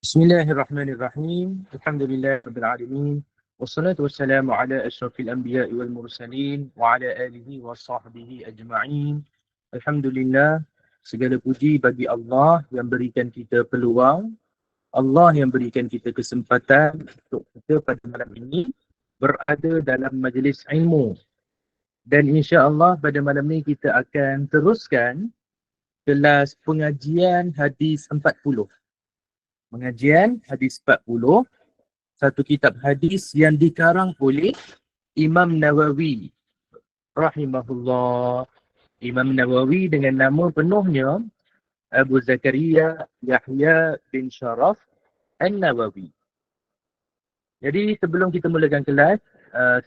Bismillahirrahmanirrahim. Alhamdulillahirabbil alamin. Wassalatu wassalamu ala asyrafil anbiya'i wal mursalin wa ala alihi wa sahbihi ajma'in. Alhamdulillah, segala puji bagi Allah yang berikan kita peluang, Allah yang berikan kita kesempatan untuk kita pada malam ini berada dalam majlis ilmu. Dan insya-Allah pada malam ini kita akan teruskan kelas pengajian hadis 40. Pengajian hadis 40, satu kitab hadis yang dikarang oleh Imam Nawawi rahimahullah. Imam Nawawi dengan nama penuhnya Abu Zakaria Yahya bin Sharaf An-Nawawi. Jadi sebelum kita mulakan kelas,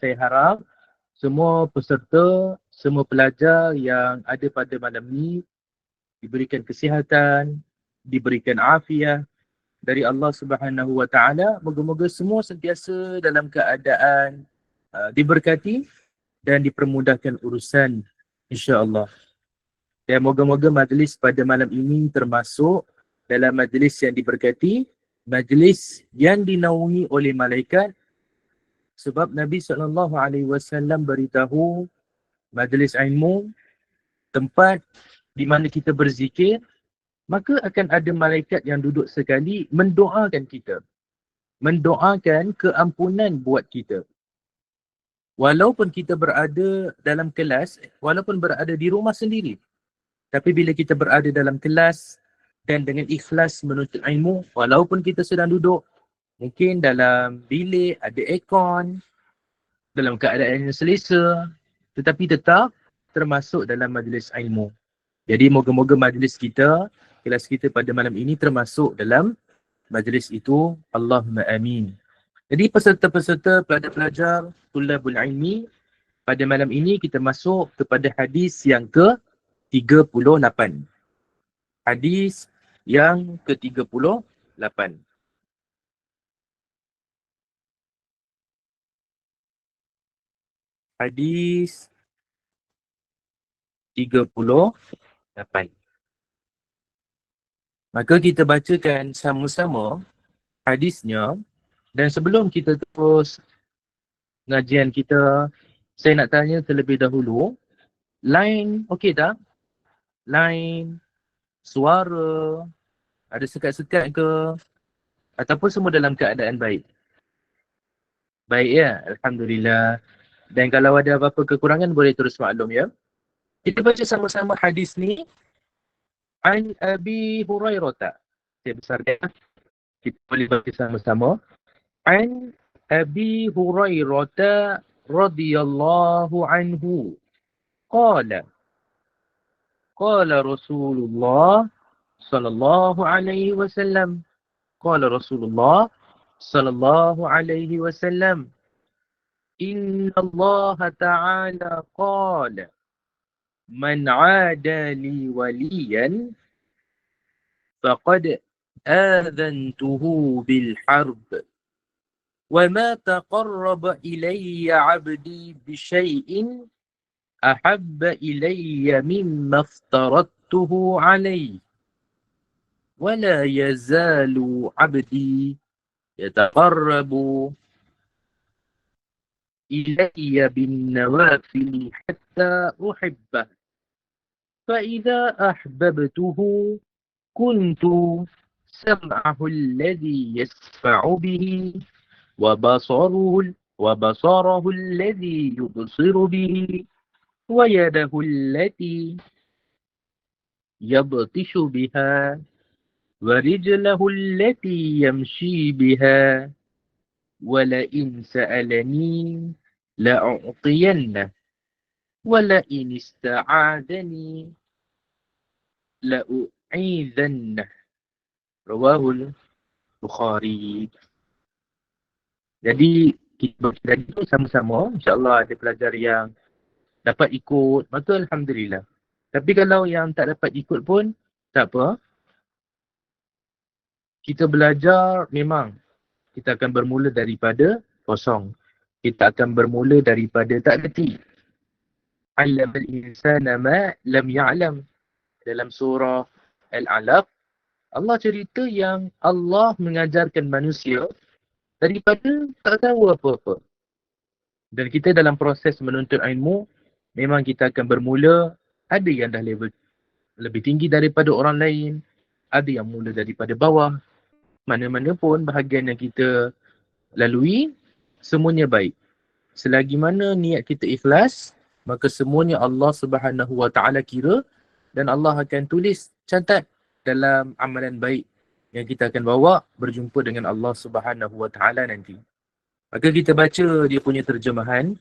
saya harap semua peserta, semua pelajar yang ada pada malam ini diberikan kesihatan, diberikan afiat dari Allah Subhanahu wa taala. Moga-moga semua sentiasa dalam keadaan diberkati dan dipermudahkan urusan, insya-Allah. Dan moga-moga majlis pada malam ini termasuk dalam majlis yang diberkati, majlis yang dinaungi oleh malaikat, sebab Nabi SAW beritahu majlis ilmu, tempat di mana kita berzikir, maka akan ada malaikat yang duduk sekali mendoakan kita. Mendoakan keampunan buat kita. Walaupun kita berada dalam kelas, walaupun berada di rumah sendiri. Tapi bila kita berada dalam kelas dan dengan ikhlas menuntut ilmu, walaupun kita sedang duduk, mungkin dalam bilik ada aircon, dalam keadaan yang selesa, tetapi tetap termasuk dalam majlis ilmu. Jadi moga-moga majlis kita, kelas kita pada malam ini termasuk dalam majlis itu. Allahumma amin. Jadi peserta-peserta, pelajar-pelajar, tulabul ilmi, pada malam ini kita masuk kepada hadis yang ke-38. Hadis yang ke-38. Hadis 38. Maka kita bacakan sama-sama hadisnya. Dan sebelum kita terus pengajian kita, saya nak tanya terlebih dahulu, line okey tak? Line, suara, ada sekat-sekat ke? Ataupun semua dalam keadaan baik? Baik ya? Alhamdulillah. Dan kalau ada apa-apa kekurangan boleh terus maklum ya. Kita baca sama-sama hadis ni. An Abi Hurairah. Saya besarkan. Kita boleh baca sama-sama. An Abi Hurairah radhiyallahu anhu. Qala Rasulullah sallallahu alaihi wasallam. Qala Rasulullah sallallahu alaihi wasallam. Inna Allah ta'ala qala man 'ada li waliyan faqad adhantuhu bil harb. وَمَا تَقَرَّبَ إِلَيَّ عَبْدِي بِشَيْءٍ أَحَبَّ إِلَيَّ مِمَّا افْتَرَضْتُهُ عَلَيْهِ وَلَا يَزَالُ عَبْدِي يَتَقَرَّبُ إِلَيَّ بِالنَّوَافِلِ حَتَّى أُحِبَّهُ فَإِذَا أَحْبَبْتُهُ كُنْتُ سَمْعَهُ الَّذِي يَسْمَعُ بِهِ وبصره الذي يبصر به ويده التي يبطش بها ورجله التي يمشي بها ولئن سألني لأعطينه ولئن استعاذني لأعيذنه رواه البخاري. Jadi kita baca itu sama-sama, insya-Allah ada pelajar yang dapat ikut, maka alhamdulillah. Tapi kalau yang tak dapat ikut pun tak apa. Kita belajar memang kita akan bermula daripada kosong. Kita akan bermula daripada tak reti. 'Allamal insana ma lam ya'lam. Dalam surah Al-Alaq Allah cerita yang Allah mengajarkan manusia daripada tak tahu apa-apa. Dan kita dalam proses menuntut ilmu, memang kita akan bermula, ada yang dah level lebih tinggi daripada orang lain, ada yang mula daripada bawah. Mana-mana pun bahagian yang kita lalui, semuanya baik. Selagi mana niat kita ikhlas, maka semuanya Allah Subhanahu Wa Taala kira dan Allah akan tulis, catat dalam amalan baik yang kita akan bawa berjumpa dengan Allah Subhanahu Wa Taala nanti. Maka kita baca dia punya terjemahan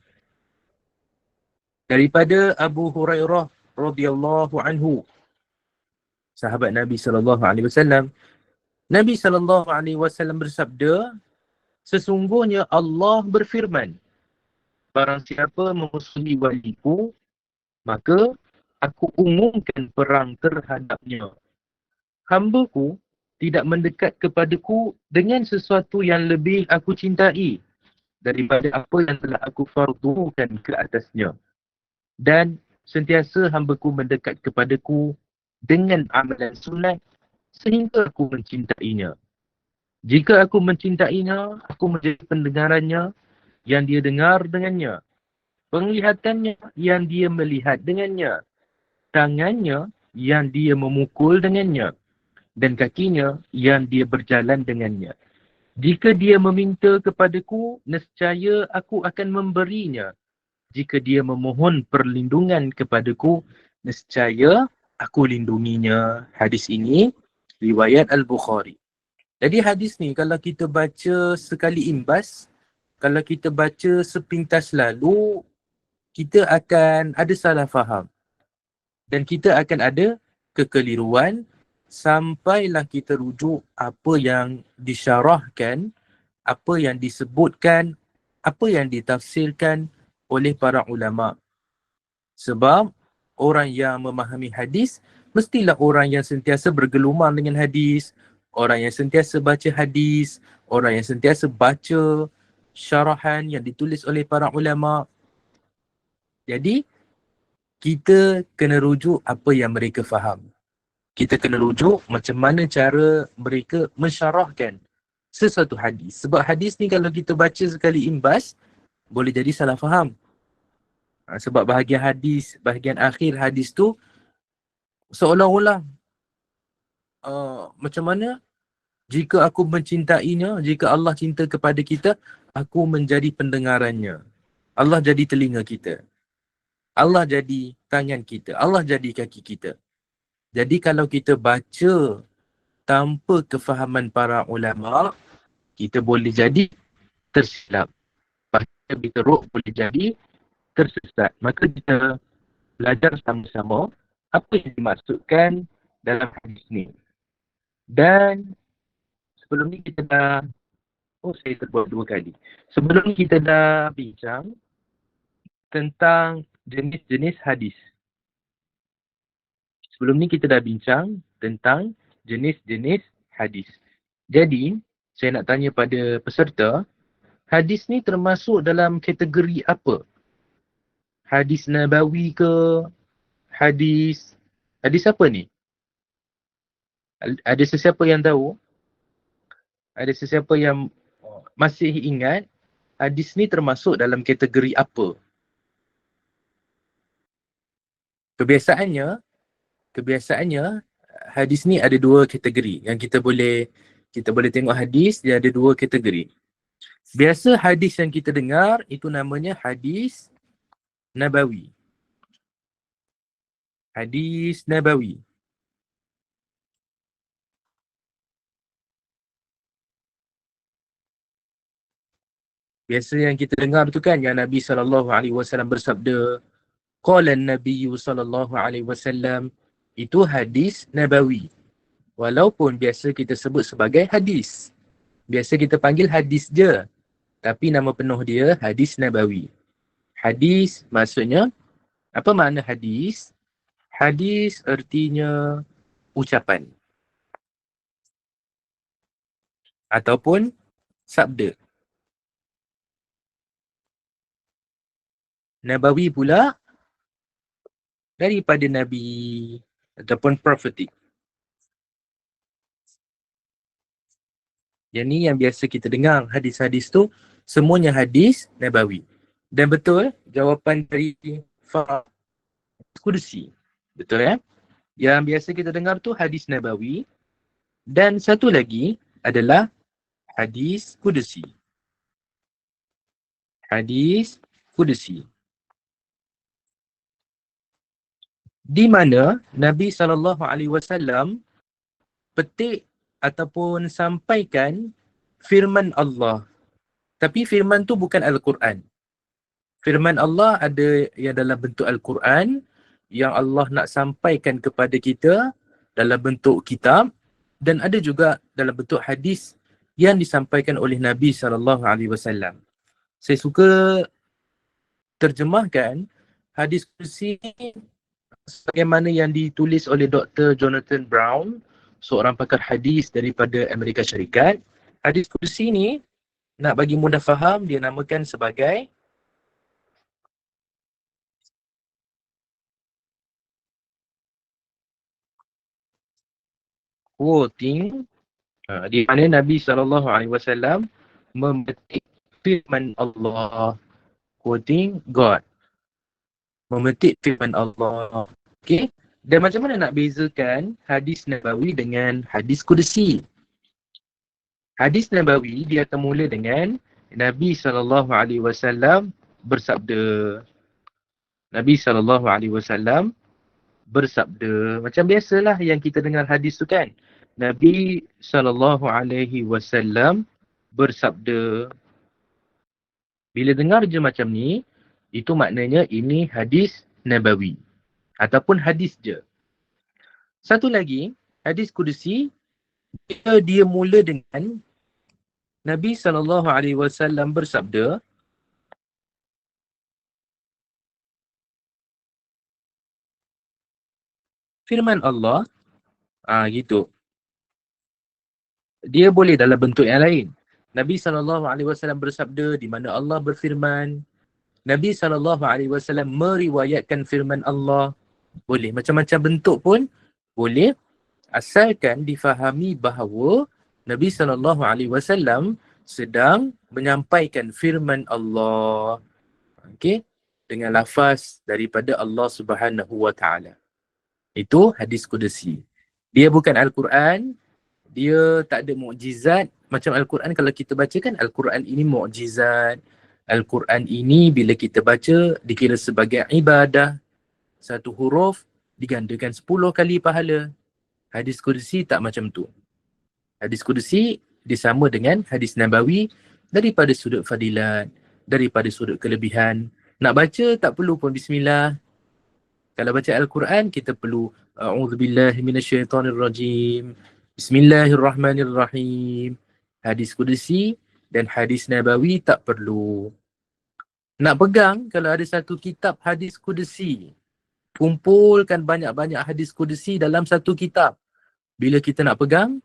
daripada Abu Hurairah radhiyallahu anhu, sahabat Nabi sallallahu alaihi wasallam. Nabi sallallahu alaihi wasallam bersabda, sesungguhnya Allah berfirman, barang siapa memusuhi waliku, maka aku umumkan perang terhadapnya. Hamba-Ku tidak mendekat kepadaku dengan sesuatu yang lebih aku cintai daripada apa yang telah aku fardukan ke atasnya. Dan sentiasa hamba-Ku mendekat kepadaku dengan amalan sunat sehingga aku mencintainya. Jika aku mencintainya, aku menjadi pendengarannya yang dia dengar dengannya, penglihatannya yang dia melihat dengannya, tangannya yang dia memukul dengannya, dan kakinya yang dia berjalan dengannya. Jika dia meminta kepadaku, nescaya aku akan memberinya. Jika dia memohon perlindungan kepadaku, nescaya aku lindunginya. Hadis ini riwayat Al-Bukhari. Jadi hadis ni kalau kita baca sekali imbas, kalau kita baca sepintas lalu, kita akan ada salah faham. Dan kita akan ada kekeliruan sampailah kita rujuk apa yang disyarahkan, apa yang disebutkan, apa yang ditafsirkan oleh para ulama. Sebab orang yang memahami hadis mestilah orang yang sentiasa bergelumang dengan hadis, orang yang sentiasa baca hadis, orang yang sentiasa baca syarahan yang ditulis oleh para ulama. Jadi kita kena rujuk apa yang mereka faham. Kita kena rujuk macam mana cara mereka mensyarahkan sesuatu hadis. Sebab hadis ni kalau kita baca sekali imbas, boleh jadi salah faham. Sebab bahagian akhir hadis tu seolah-olah macam mana jika aku mencintainya, jika Allah cinta kepada kita, aku menjadi pendengarannya. Allah jadi telinga kita. Allah jadi tangan kita. Allah jadi kaki kita. Jadi kalau kita baca tanpa kefahaman para ulama, kita boleh jadi tersilap. Baca berteruk boleh jadi tersesat. Maka kita belajar sama-sama apa yang dimaksudkan dalam hadis ni. Dan sebelum ni kita dah, saya terbuat 2 kali. Sebelum ni kita dah bincang tentang jenis-jenis hadis. Sebelum ni kita dah bincang tentang jenis-jenis hadis. Jadi, saya nak tanya pada peserta, hadis ni termasuk dalam kategori apa? Hadis Nabawi ke? Hadis apa ni? Ada sesiapa yang tahu? Ada sesiapa yang masih ingat hadis ni termasuk dalam kategori apa? Kebiasaannya hadis ni ada 2 kategori yang kita boleh tengok hadis dia ada 2 kategori. Biasa hadis yang kita dengar itu namanya hadis Nabawi. Hadis Nabawi. Biasa yang kita dengar tu kan yang Nabi SAW bersabda, qala an-nabiy sallallahu alaihi wasallam, itu hadis Nabawi. Walaupun biasa kita sebut sebagai hadis. Biasa kita panggil hadis je. Tapi nama penuh dia hadis Nabawi. Hadis maksudnya, apa makna hadis? Hadis artinya ucapan. Ataupun sabda. Nabawi pula daripada Nabi ataupun prophetic. Yang ni yang biasa kita dengar hadis-hadis tu semuanya hadis nabawi. Dan betul jawapan dari Qudsi. Betul ya? Yang biasa kita dengar tu hadis nabawi. Dan satu lagi adalah hadis Qudsi. Hadis Qudsi. Di mana Nabi SAW petik ataupun sampaikan firman Allah. Tapi firman tu bukan Al-Quran. Firman Allah ada yang dalam bentuk Al-Quran yang Allah nak sampaikan kepada kita dalam bentuk kitab, dan ada juga dalam bentuk hadis yang disampaikan oleh Nabi SAW. Saya suka terjemahkan hadis kursi sebagaimana yang ditulis oleh Dr. Jonathan Brown, seorang pakar hadis daripada Amerika Syarikat. Hadis kursi ni, nak bagi mudah faham, dia namakan sebagai quoting, di mana Nabi SAW memetik firman Allah. Quoting God. Memetik firman Allah. Okay. Dan macam mana nak bezakan hadis Nabawi dengan hadis Qudsi? Hadis Nabawi dia akan mula dengan Nabi SAW bersabda. Nabi SAW bersabda. Macam biasalah yang kita dengar hadis tu kan. Nabi SAW bersabda. Bila dengar je macam ni, itu maknanya ini hadis Nabawi ataupun hadis je. Satu lagi, hadis Qudsi, dia mula dengan Nabi SAW bersabda, firman Allah, gitu. Dia boleh dalam bentuk yang lain. Nabi SAW bersabda di mana Allah berfirman. Nabi SAW meriwayatkan firman Allah. Boleh. Macam-macam bentuk pun boleh. Asalkan difahami bahawa Nabi SAW sedang menyampaikan firman Allah. Okay. Dengan lafaz daripada Allah Subhanahu Wa Taala. Itu hadis Qudsi. Dia bukan Al-Quran. Dia tak ada mukjizat. Macam Al-Quran kalau kita baca kan, Al-Quran ini mukjizat. Al-Quran ini bila kita baca dikira sebagai ibadah. Satu huruf digandakan 10 kali pahala. Hadis Qudsi tak macam tu. Hadis Qudsi disama dengan hadis Nabawi daripada sudut fadilat, daripada sudut kelebihan. Nak baca tak perlu pun bismillah. Kalau baca Al-Quran kita perlu a'udzubillahi minasyaitonirrajim. Bismillahirrahmanirrahim. Hadis Qudsi dan hadis Nabawi tak perlu. Nak pegang kalau ada satu kitab hadis Qudsi, kumpulkan banyak-banyak hadis Qudsi dalam satu kitab. Bila kita nak pegang,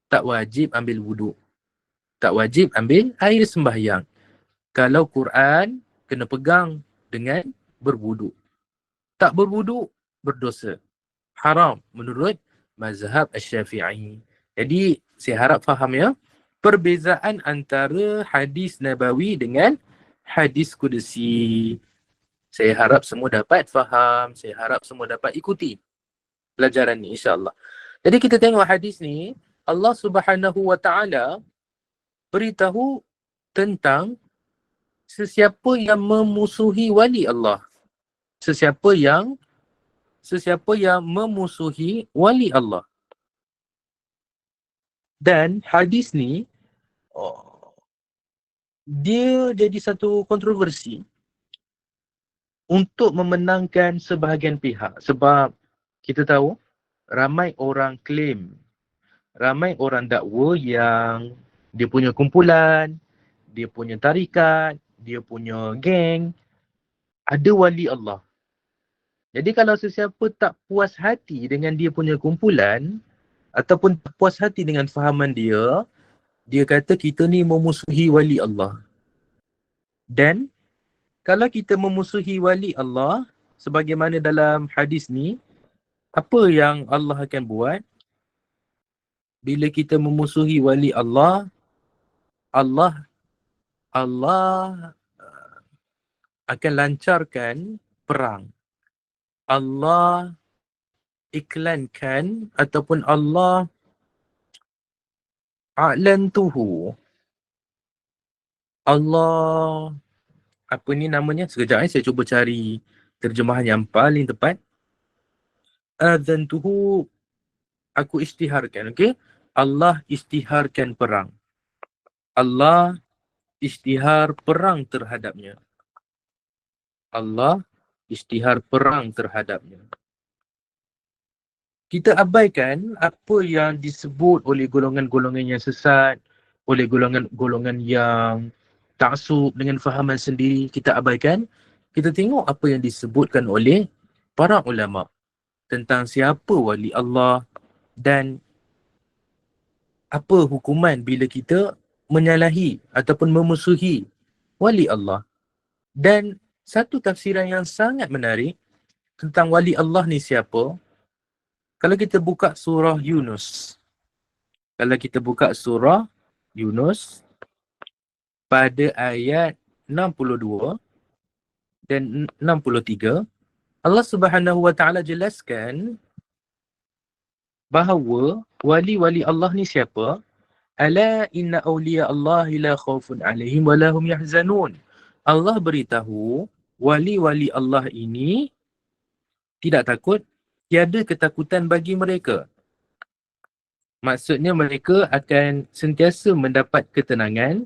tak wajib ambil wuduk. Tak wajib ambil air sembahyang. Kalau Quran, kena pegang dengan berwuduk. Tak berwuduk, berdosa. Haram menurut mazhab Asy-Syafi'i. Jadi saya harap faham ya, perbezaan antara hadis Nabawi dengan hadis Qudsi. Saya harap semua dapat faham, saya harap semua dapat ikuti pelajaran ni insya-Allah. Jadi kita tengok hadis ni, Allah Subhanahu Wa Taala beritahu tentang sesiapa yang memusuhi wali Allah. Sesiapa yang memusuhi wali Allah. Dan hadis ni dia jadi satu kontroversi untuk memenangkan sebahagian pihak. Sebab kita tahu ramai orang claim, ramai orang dakwa yang dia punya kumpulan, dia punya tarikat, dia punya geng, ada wali Allah. Jadi kalau sesiapa tak puas hati dengan dia punya kumpulan ataupun tak puas hati dengan fahaman dia, dia kata kita ni memusuhi wali Allah. Dan kalau kita memusuhi wali Allah, sebagaimana dalam hadis ni, apa yang Allah akan buat? Bila kita memusuhi wali Allah, Allah akan lancarkan perang. Allah iklankan ataupun Allah a'lantuhu. Allah, apa ni namanya? Sekejap saya cuba cari terjemahan yang paling tepat. Adzantuhu, aku isytiharkan, okey? Allah isytiharkan perang. Allah isytihar perang terhadapnya. Allah isytihar perang terhadapnya. Kita abaikan apa yang disebut oleh golongan-golongan yang sesat, oleh golongan-golongan yang taksub dengan fahaman sendiri, kita abaikan. Kita tengok apa yang disebutkan oleh para ulama tentang siapa wali Allah dan apa hukuman bila kita menyalahi ataupun memusuhi wali Allah. Dan satu tafsiran yang sangat menarik tentang wali Allah ni siapa, kalau kita buka surah Yunus. Kalau kita buka surah Yunus pada ayat 62 dan 63, Allah Subhanahu wa taala jelaskan bahawa wali-wali Allah ni siapa? Ala inna awliya Allah la khaufun alaihim wa la hum yahzanun. Allah beritahu wali-wali Allah ini tidak takut, tiada ketakutan bagi mereka. Maksudnya mereka akan sentiasa mendapat ketenangan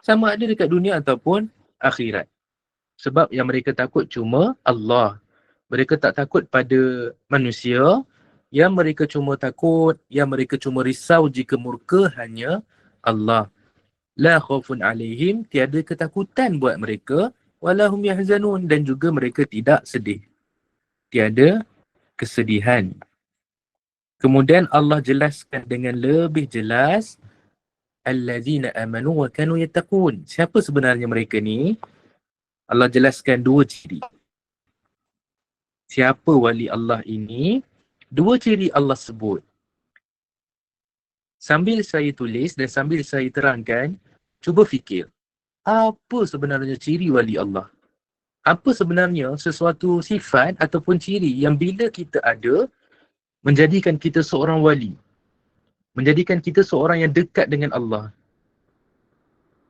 sama ada dekat dunia ataupun akhirat. Sebab yang mereka takut cuma Allah. Mereka tak takut pada manusia. Yang mereka cuma takut, yang mereka cuma risau jika murka hanya Allah. La khaufun alaihim, tiada ketakutan buat mereka. Walahum yahzanun, dan juga mereka tidak sedih. Tiada kesedihan. Kemudian Allah jelaskan dengan lebih jelas, allazina amanu wa kanu yattaqun. Siapa sebenarnya mereka ni? Allah jelaskan dua ciri. Siapa wali Allah ini? Dua ciri Allah sebut. Sambil saya tulis dan sambil saya terangkan, cuba fikir. Apa sebenarnya ciri wali Allah? Apa sebenarnya sesuatu sifat ataupun ciri yang bila kita ada, menjadikan kita seorang wali? Menjadikan kita seorang yang dekat dengan Allah.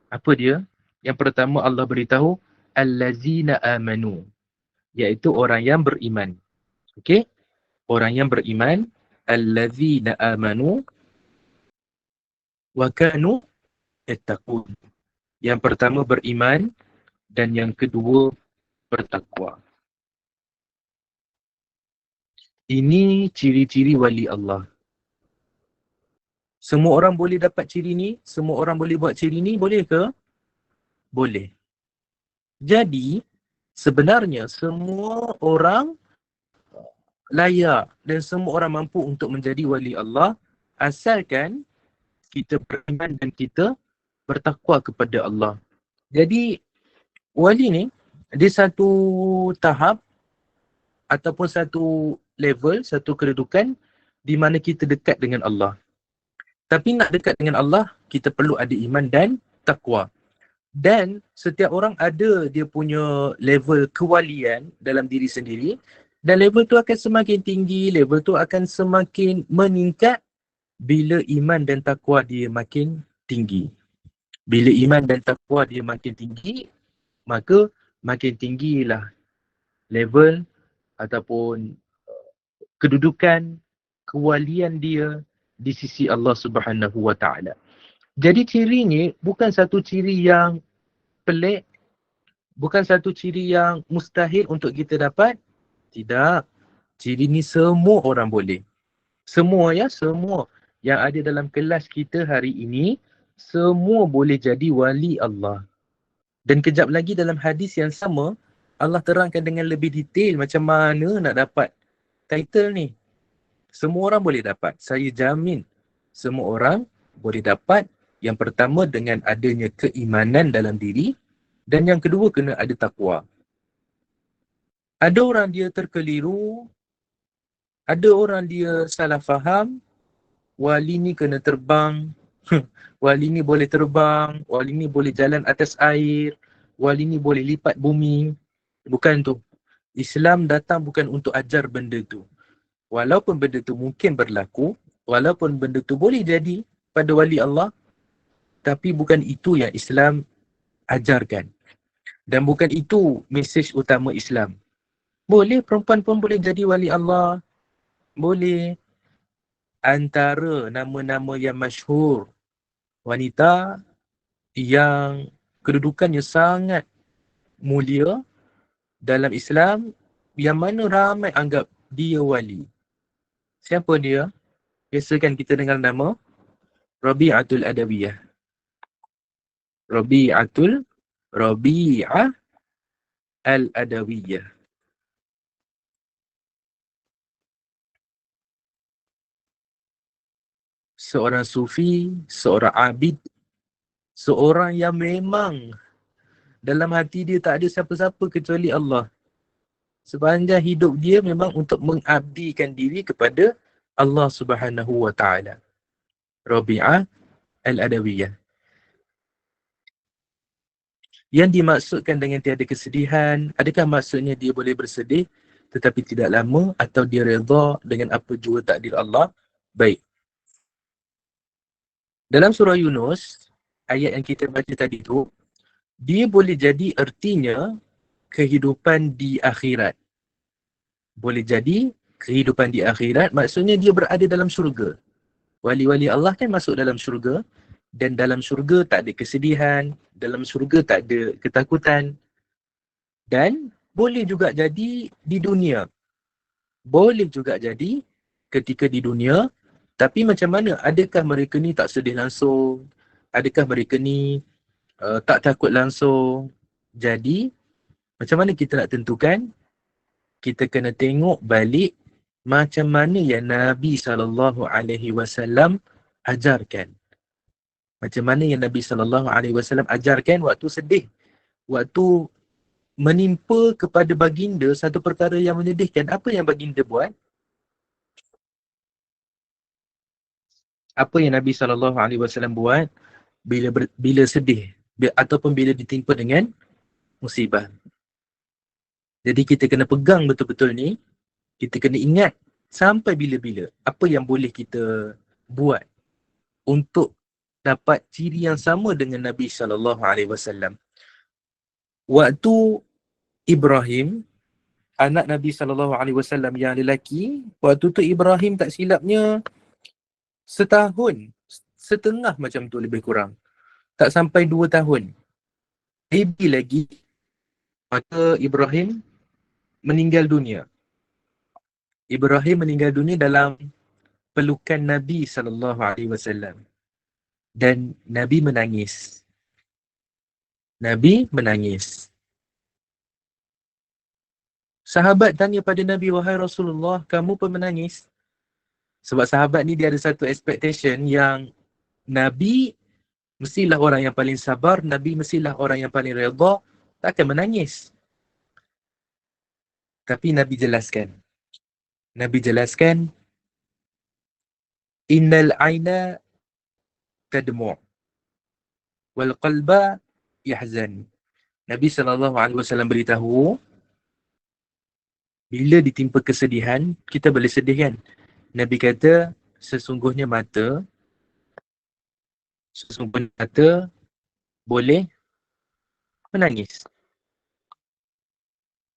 Apa dia? Yang pertama Allah beritahu, allazina amanu, iaitu orang yang beriman. Okey? Orang yang beriman, allazina amanu wa kanu yattaqun. Yang pertama beriman dan yang kedua bertakwa. Ini ciri-ciri wali Allah. Semua orang boleh dapat ciri ni? Semua orang boleh buat ciri ni? Boleh ke? Boleh. Jadi, sebenarnya semua orang layak dan semua orang mampu untuk menjadi wali Allah asalkan kita beriman dan kita bertakwa kepada Allah. Jadi, wali ni dia satu tahap ataupun satu level, satu kedudukan di mana kita dekat dengan Allah. Tapi nak dekat dengan Allah, kita perlu ada iman dan takwa. Dan setiap orang ada dia punya level kewalian dalam diri sendiri. Dan level tu akan semakin tinggi, level tu akan semakin meningkat bila iman dan takwa dia makin tinggi. Bila iman dan takwa dia makin tinggi, maka makin tinggilah level ataupun kedudukan kewalian dia di sisi Allah Subhanahu wa taala. Jadi ciri ni bukan satu ciri yang pelik, bukan satu ciri yang mustahil untuk kita dapat. Tidak. Ciri ni semua orang boleh. Semua ya, semua yang ada dalam kelas kita hari ini, semua boleh jadi wali Allah. Dan kejap lagi dalam hadis yang sama, Allah terangkan dengan lebih detail macam mana nak dapat title ni. Semua orang boleh dapat. Saya jamin semua orang boleh dapat. Yang pertama dengan adanya keimanan dalam diri. Dan yang kedua kena ada takwa. Ada orang dia terkeliru. Ada orang dia salah faham. Wali ni kena terbang Wali ni boleh terbang, wali ni boleh jalan atas air, wali ni boleh lipat bumi. Bukan tu. Islam datang bukan untuk ajar benda tu. Walaupun benda tu mungkin berlaku, walaupun benda tu boleh jadi pada wali Allah, tapi bukan itu yang Islam ajarkan. Dan bukan itu mesej utama Islam. Boleh perempuan pun boleh jadi wali Allah. Boleh. Antara nama-nama yang masyhur wanita yang kedudukannya sangat mulia dalam Islam, yang mana ramai anggap dia wali. Siapa dia? Biasakan kita dengar nama Rabi'atul Adawiyah. Rabi'ah Al-Adawiyah. Seorang sufi, seorang abid, seorang yang memang dalam hati dia tak ada siapa-siapa kecuali Allah. Sepanjang hidup dia memang untuk mengabdikan diri kepada Allah Subhanahu wa Ta'ala. Rabi'ah Al-Adawiyah. Yang dimaksudkan dengan tiada kesedihan, adakah maksudnya dia boleh bersedih tetapi tidak lama, atau dia redha dengan apa jua takdir Allah? Baik. Dalam surah Yunus, ayat yang kita baca tadi tu, dia boleh jadi ertinya kehidupan di akhirat. Boleh jadi kehidupan di akhirat, maksudnya dia berada dalam syurga. Wali-wali Allah kan masuk dalam syurga, dan dalam syurga tak ada kesedihan, dalam syurga tak ada ketakutan. Dan boleh juga jadi di dunia. Boleh juga jadi ketika di dunia, tapi macam mana? Adakah mereka ni tak sedih langsung? Adakah mereka ni tak takut langsung? Jadi, macam mana kita nak tentukan? Kita kena tengok balik macam mana yang Nabi SAW ajarkan. Macam mana yang Nabi SAW ajarkan waktu sedih. Waktu menimpa kepada baginda satu perkara yang menyedihkan. Apa yang baginda buat? Apa yang Nabi SAW buat bila sedih ataupun bila ditimpa dengan musibah? Jadi kita kena pegang betul-betul ni. Kita kena ingat sampai bila-bila apa yang boleh kita buat untuk dapat ciri yang sama dengan Nabi SAW. Waktu Ibrahim, anak Nabi SAW yang lelaki, waktu tu Ibrahim tak silapnya setahun setengah macam tu lebih kurang. Tak sampai 2 tahun. Baby lagi, maka Ibrahim meninggal dunia. Ibrahim meninggal dunia dalam pelukan Nabi SAW. Dan Nabi menangis. Nabi menangis. Sahabat tanya pada Nabi, wahai Rasulullah, kamu pun menangis? Sebab sahabat ni dia ada satu expectation yang Nabi mestilah orang yang paling sabar, Nabi mestilah orang yang paling redha, takkan menangis. Tapi Nabi jelaskan, innal aina tadmu' wal qalba yahzan. Nabi SAW beritahu, bila ditimpa kesedihan, kita boleh sedih kan? Nabi kata, sesungguhnya mata boleh menangis.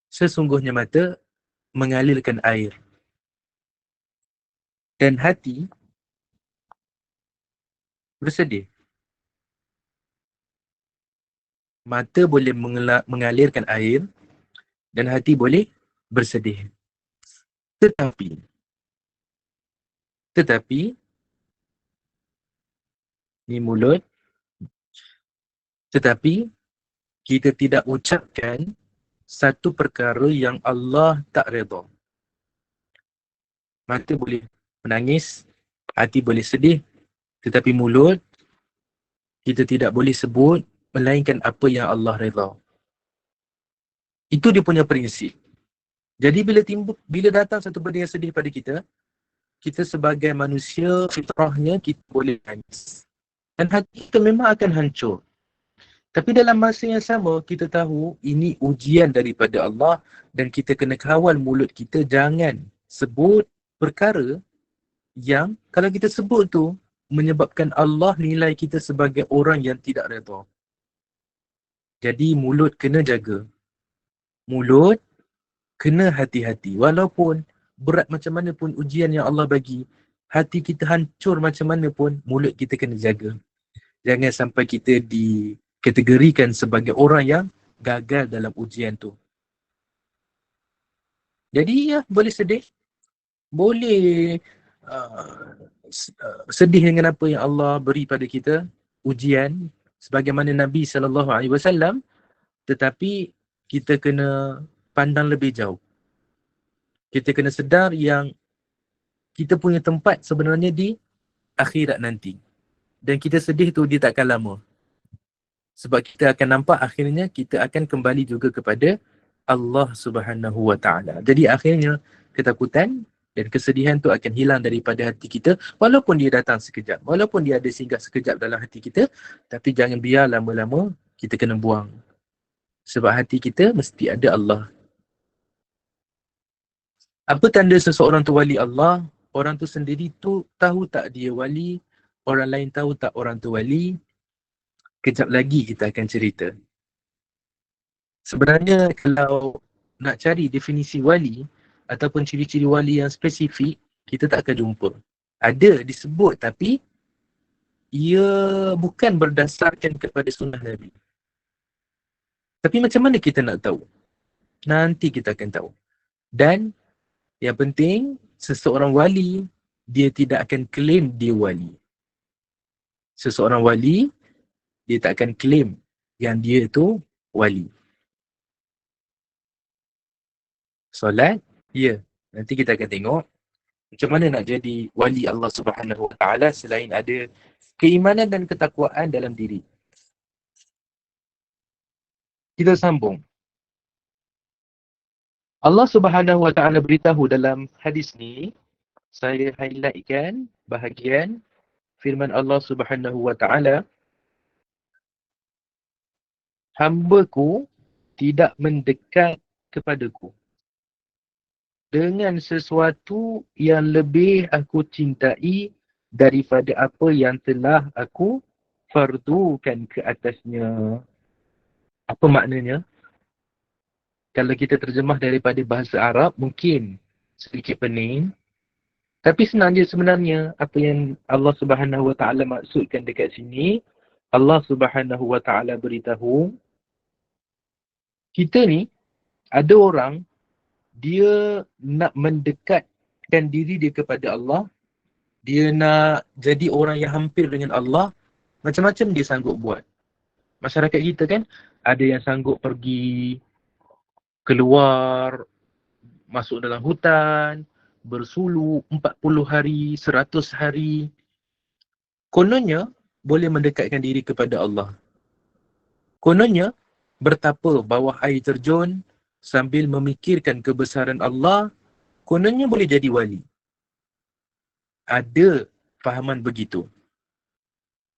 Sesungguhnya mata mengalirkan air. Dan hati bersedih. Mata boleh mengalirkan air dan hati boleh bersedih. Tetapi ni mulut, tetapi kita tidak ucapkan satu perkara yang Allah tak redha. Mata boleh menangis, hati boleh sedih, tetapi mulut kita tidak boleh sebut melainkan apa yang Allah redha. Itu dia punya prinsip. Jadi bila datang satu benda yang sedih pada kita, kita sebagai manusia fitrahnya kita boleh menangis. Dan hati kita memang akan hancur. Tapi dalam masa yang sama, kita tahu ini ujian daripada Allah dan kita kena kawal mulut kita jangan sebut perkara yang kalau kita sebut tu menyebabkan Allah nilai kita sebagai orang yang tidak redha. Jadi mulut kena jaga. Mulut kena hati-hati. Walaupun berat macam mana pun ujian yang Allah bagi, hati kita hancur macam mana pun, mulut kita kena jaga. Jangan sampai kita dikategorikan sebagai orang yang gagal dalam ujian tu. Jadi ya, boleh sedih. Boleh sedih dengan apa yang Allah beri pada kita, ujian, sebagaimana Nabi SAW, tetapi kita kena pandang lebih jauh. Kita kena sedar yang kita punya tempat sebenarnya di akhirat nanti. Dan kita sedih tu dia takkan lama. Sebab kita akan nampak akhirnya kita akan kembali juga kepada Allah Subhanahu Wa Taala. Jadi akhirnya ketakutan dan kesedihan tu akan hilang daripada hati kita walaupun dia datang sekejap. Walaupun dia ada singgah sekejap dalam hati kita, tapi jangan biar lama-lama kita kena buang. Sebab hati kita mesti ada Allah. Apa tanda seseorang tu wali Allah? Orang tu sendiri tu tahu tak dia wali? Orang lain tahu tak orang tu wali? Kejap lagi kita akan cerita. Sebenarnya kalau nak cari definisi wali ataupun ciri-ciri wali yang spesifik, kita tak akan jumpa. Ada disebut tapi ia bukan berdasarkan kepada sunnah Nabi. Tapi macam mana kita nak tahu? Nanti kita akan tahu. Dan yang penting, seseorang wali, dia tidak akan claim dia wali. Seseorang wali, dia tak akan claim yang dia itu wali. Solat, ya. Nanti kita akan tengok macam mana nak jadi wali Allah Subhanahu Wa Taala selain ada keimanan dan ketakwaan dalam diri. Kita sambung. Allah Subhanahu Wa Taala beritahu dalam hadis ni, saya highlightkan bahagian firman Allah Subhanahu Wa Taala, hamba-Ku tidak mendekat kepadaku dengan sesuatu yang lebih aku cintai daripada apa yang telah aku fardukan ke atasnya. Apa maknanya? Kalau kita terjemah daripada bahasa Arab, mungkin sedikit pening. Tapi senang je sebenarnya apa yang Allah Subhanahu Wa Taala maksudkan dekat sini. Allah Subhanahu Wa Taala beritahu, kita ni ada orang dia nak mendekatkan diri dia kepada Allah, dia nak jadi orang yang hampir dengan Allah, macam-macam dia sanggup buat. Masyarakat kita kan, ada yang sanggup pergi keluar, masuk dalam hutan, bersulu 40 hari, 100 hari. Kononnya boleh mendekatkan diri kepada Allah. Kononnya bertapa bawah air terjun sambil memikirkan kebesaran Allah, kononnya boleh jadi wali. Ada fahaman begitu.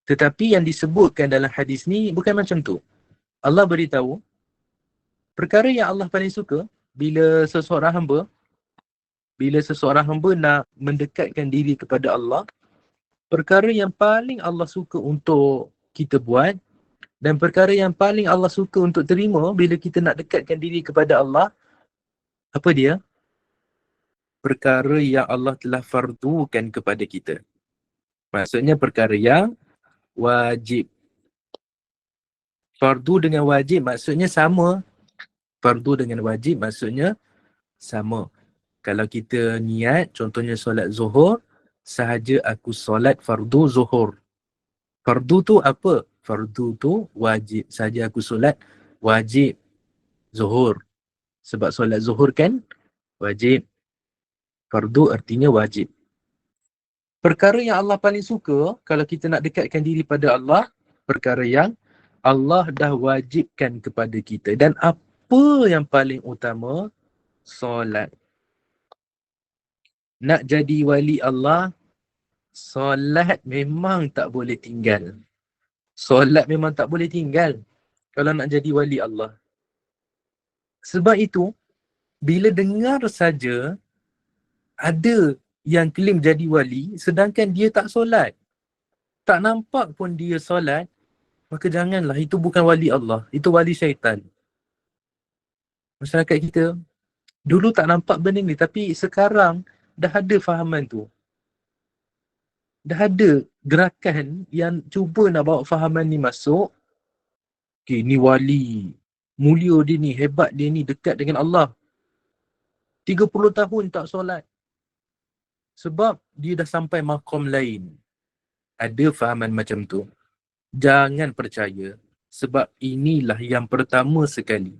Tetapi yang disebutkan dalam hadis ni bukan macam tu. Allah beritahu, perkara yang Allah paling suka bila seseorang hamba nak mendekatkan diri kepada Allah, perkara yang paling Allah suka untuk kita buat dan perkara yang paling Allah suka untuk terima bila kita nak dekatkan diri kepada Allah, apa dia? Perkara yang Allah telah fardukan kepada kita. Maksudnya perkara yang wajib. Fardu dengan wajib maksudnya sama. Fardu dengan wajib maksudnya sama. Kalau kita niat, contohnya solat zuhur, sahaja aku solat fardu zuhur. Fardu tu apa? Fardu tu wajib. Sahaja aku solat wajib zuhur. Sebab solat zuhur kan wajib. Fardu artinya wajib. Perkara yang Allah paling suka kalau kita nak dekatkan diri pada Allah, perkara yang Allah dah wajibkan kepada kita. Dan apa yang paling utama? Solat. Nak jadi wali Allah, Solat memang tak boleh tinggal. Solat memang tak boleh tinggal kalau nak jadi wali Allah. Sebab itu, bila dengar saja ada yang claim jadi wali sedangkan dia tak solat, tak nampak pun dia solat, maka janganlah, itu bukan wali Allah, itu wali syaitan. Masyarakat kita dulu tak nampak benda ni, tapi sekarang dah ada fahaman tu. Dah ada gerakan yang cuba nak bawa fahaman ni masuk. Okay, ni wali, mulia dia ni, hebat dia ni, dekat dengan Allah. 30 tahun tak solat. Sebab dia dah sampai maqam lain. Ada fahaman macam tu. Jangan percaya. Sebab inilah yang pertama sekali.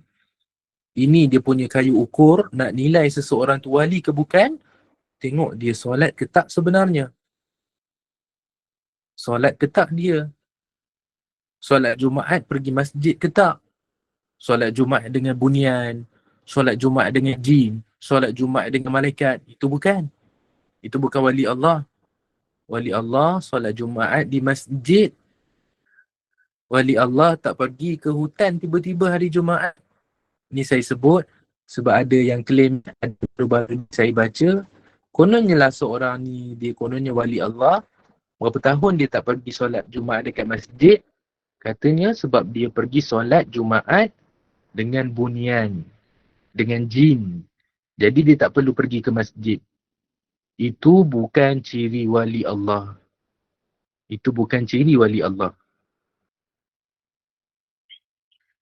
Ini dia punya kayu ukur nak nilai seseorang tu wali ke bukan. Tengok dia solat ke tak sebenarnya. Solat ke tak dia. Solat Jumaat pergi masjid ke tak. Solat Jumaat dengan bunian. Solat Jumaat dengan jin. Solat Jumaat dengan malaikat. Itu bukan. Itu bukan wali Allah. Wali Allah solat Jumaat di masjid. Wali Allah tak pergi ke hutan tiba-tiba hari Jumaat. Ni saya sebut sebab ada yang claim, ada baru saya baca, kononnya lah seorang ni, dia kononnya wali Allah. Berapa tahun dia tak pergi solat Jumaat dekat masjid. Katanya sebab dia pergi solat Jumaat dengan bunian, dengan jin. Jadi dia tak perlu pergi ke masjid. Itu bukan ciri wali Allah. Itu bukan ciri wali Allah.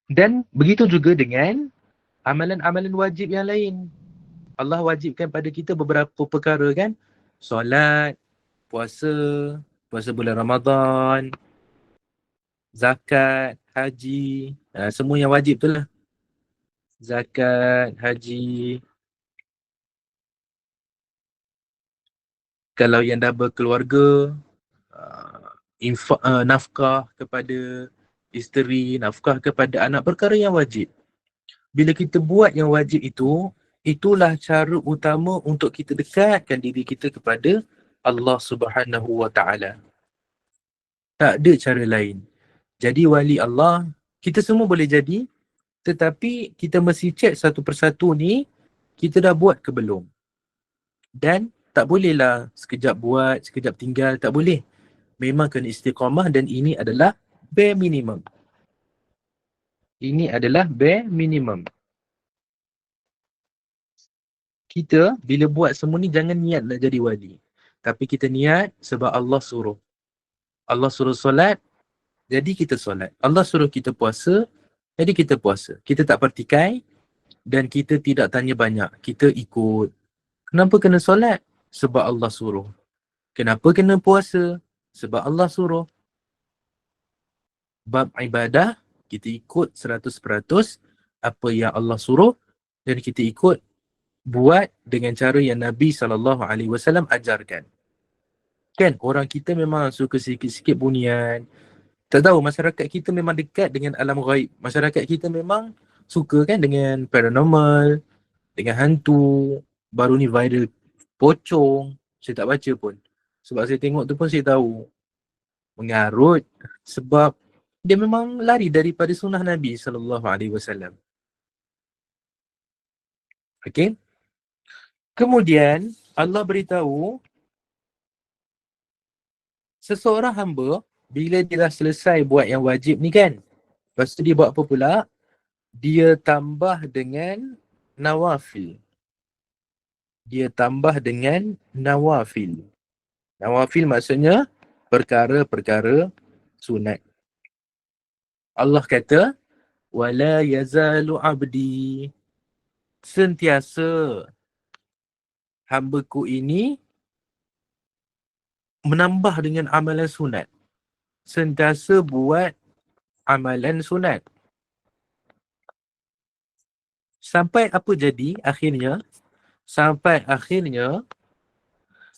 Dan begitu juga dengan amalan-amalan wajib yang lain. Allah wajibkan pada kita beberapa perkara kan. Solat, puasa, puasa bulan Ramadan, zakat, haji. Semua yang wajib tu lah. Zakat, haji. Kalau yang dah berkeluarga, nafkah kepada isteri, nafkah kepada anak, perkara yang wajib. Bila kita buat yang wajib itu, itulah cara utama untuk kita dekatkan diri kita kepada Allah Subhanahu wa Ta'ala. Tak ada cara lain. Jadi wali Allah, kita semua boleh jadi, tetapi kita mesti cek satu persatu ni, kita dah buat ke belum. Dan tak bolehlah sekejap buat, sekejap tinggal, tak boleh. Memang kena istiqamah dan ini adalah bare minimum. Ini adalah bare minimum. Kita bila buat semua ni jangan niat nak jadi wali. Tapi kita niat sebab Allah suruh. Allah suruh solat, jadi kita solat. Allah suruh kita puasa, jadi kita puasa. Kita tak pertikai dan kita tidak tanya banyak. Kita ikut. Kenapa kena solat? Sebab Allah suruh. Kenapa kena puasa? Sebab Allah suruh. Bab ibadah, kita ikut 100% apa yang Allah suruh dan kita ikut buat dengan cara yang Nabi SAW ajarkan. Kan, orang kita memang suka sikit-sikit bunian. Tak tahu, masyarakat kita memang dekat dengan alam ghaib. Masyarakat kita memang suka kan dengan paranormal, dengan hantu. Baru ni viral pocong. Saya tak baca pun. Sebab saya tengok tu pun saya tahu. Mengarut. Sebab dia memang lari daripada sunnah Nabi SAW. Okay. Kemudian Allah beritahu seseorang hamba bila dia dah selesai buat yang wajib ni kan, lepas tu dia buat apa pula? Dia tambah dengan nawafil. Dia tambah dengan nawafil. Nawafil maksudnya perkara-perkara sunat. Allah kata, wala yazalu abdi, sentiasa hamba-Ku ini menambah dengan amalan sunat. Sentiasa buat amalan sunat. Sampai apa jadi akhirnya? Sampai akhirnya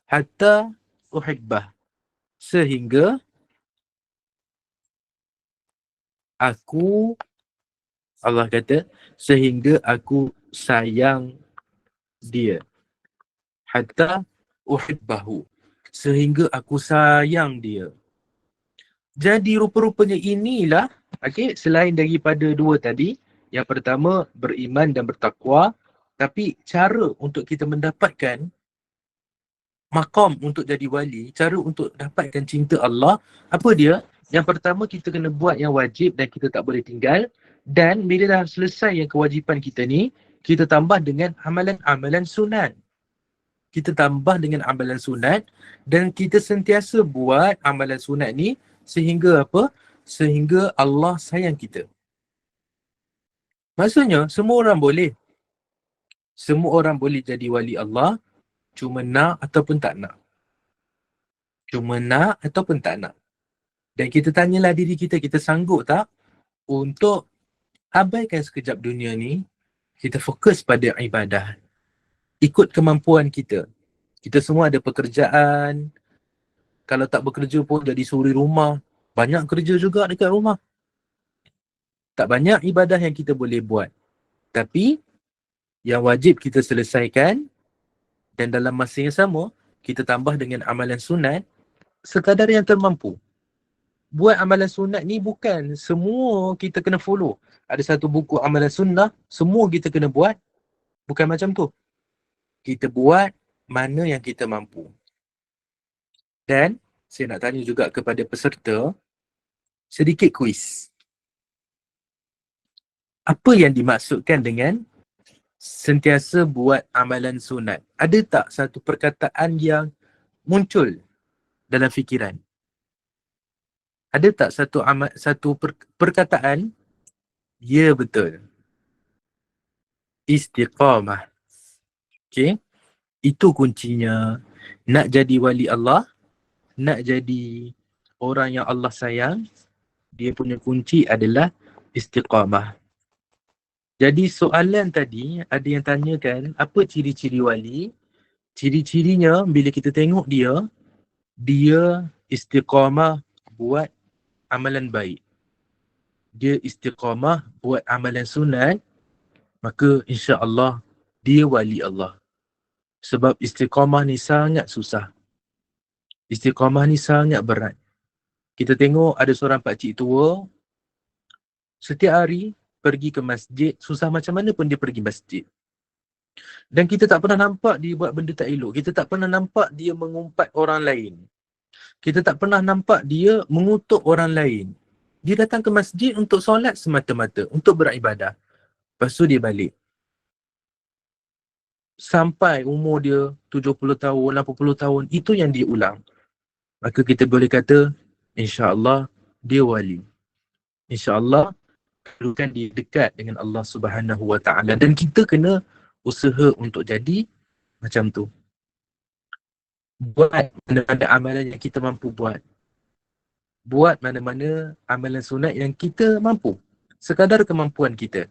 hatta uhibbah. Sehingga aku, Allah kata, sehingga aku sayang dia. Hatta uhibbahu. sehingga aku sayang dia. Jadi rupa-rupanya inilah, selain daripada dua tadi, yang pertama beriman dan bertakwa, tapi cara untuk kita mendapatkan maqam untuk jadi wali, cara untuk dapatkan cinta Allah, apa dia? Yang pertama, kita kena buat yang wajib dan kita tak boleh tinggal. Dan bila dah selesai yang kewajipan kita ni, kita tambah dengan amalan-amalan sunat. Kita tambah dengan amalan sunat dan kita sentiasa buat amalan sunat ni sehingga apa? Sehingga Allah sayang kita. Maksudnya, semua orang boleh. Semua orang boleh jadi wali Allah, cuma nak ataupun tak nak. Cuma nak ataupun tak nak. Dan kita tanyalah diri kita, kita sanggup tak untuk abaikan sekejap dunia ni, kita fokus pada ibadah. Ikut kemampuan kita. Kita semua ada pekerjaan. Kalau tak bekerja pun jadi suri rumah. Banyak kerja juga dekat rumah. Tak banyak ibadah yang kita boleh buat. Tapi, yang wajib kita selesaikan dan dalam masa yang sama, kita tambah dengan amalan sunat sekadar yang termampu. Buat amalan sunat ni bukan semua kita kena follow. Ada satu buku amalan sunnah, semua kita kena buat. Bukan macam tu. Kita buat mana yang kita mampu. Dan saya nak tanya juga kepada peserta, sedikit kuis. Apa yang dimaksudkan dengan sentiasa buat amalan sunat? Ada tak satu perkataan yang muncul dalam fikiran? Ada tak satu perkataan? Ya, betul. Istiqamah. Okay. Itu kuncinya. Nak jadi wali Allah, nak jadi orang yang Allah sayang, dia punya kunci adalah istiqamah. Jadi soalan tadi, ada yang tanyakan, apa ciri-ciri wali? Ciri-cirinya bila kita tengok dia istiqamah buat amalan baik. Dia istiqamah buat amalan sunat, maka insya-Allah dia wali Allah. Sebab istiqamah ni sangat susah. Istiqamah ni sangat berat. Kita tengok ada seorang pakcik tua, setiap hari pergi ke masjid, susah macam mana pun dia pergi masjid. Dan kita tak pernah nampak dia buat benda tak elok. Kita tak pernah nampak dia mengumpat orang lain. Kita tak pernah nampak dia mengutuk orang lain. Dia datang ke masjid untuk solat semata-mata, untuk beribadah. Lepas tu dia balik. Sampai umur dia 70 tahun, 80 tahun, itu yang dia ulang. Maka kita boleh kata, insya-Allah dia wali. Insya-Allah bukan dia dekat dengan Allah Subhanahu Wa Taala, dan kita kena usaha untuk jadi macam tu. Buat mana-mana amalan yang kita mampu buat. Buat mana-mana amalan sunat yang kita mampu. Sekadar kemampuan kita.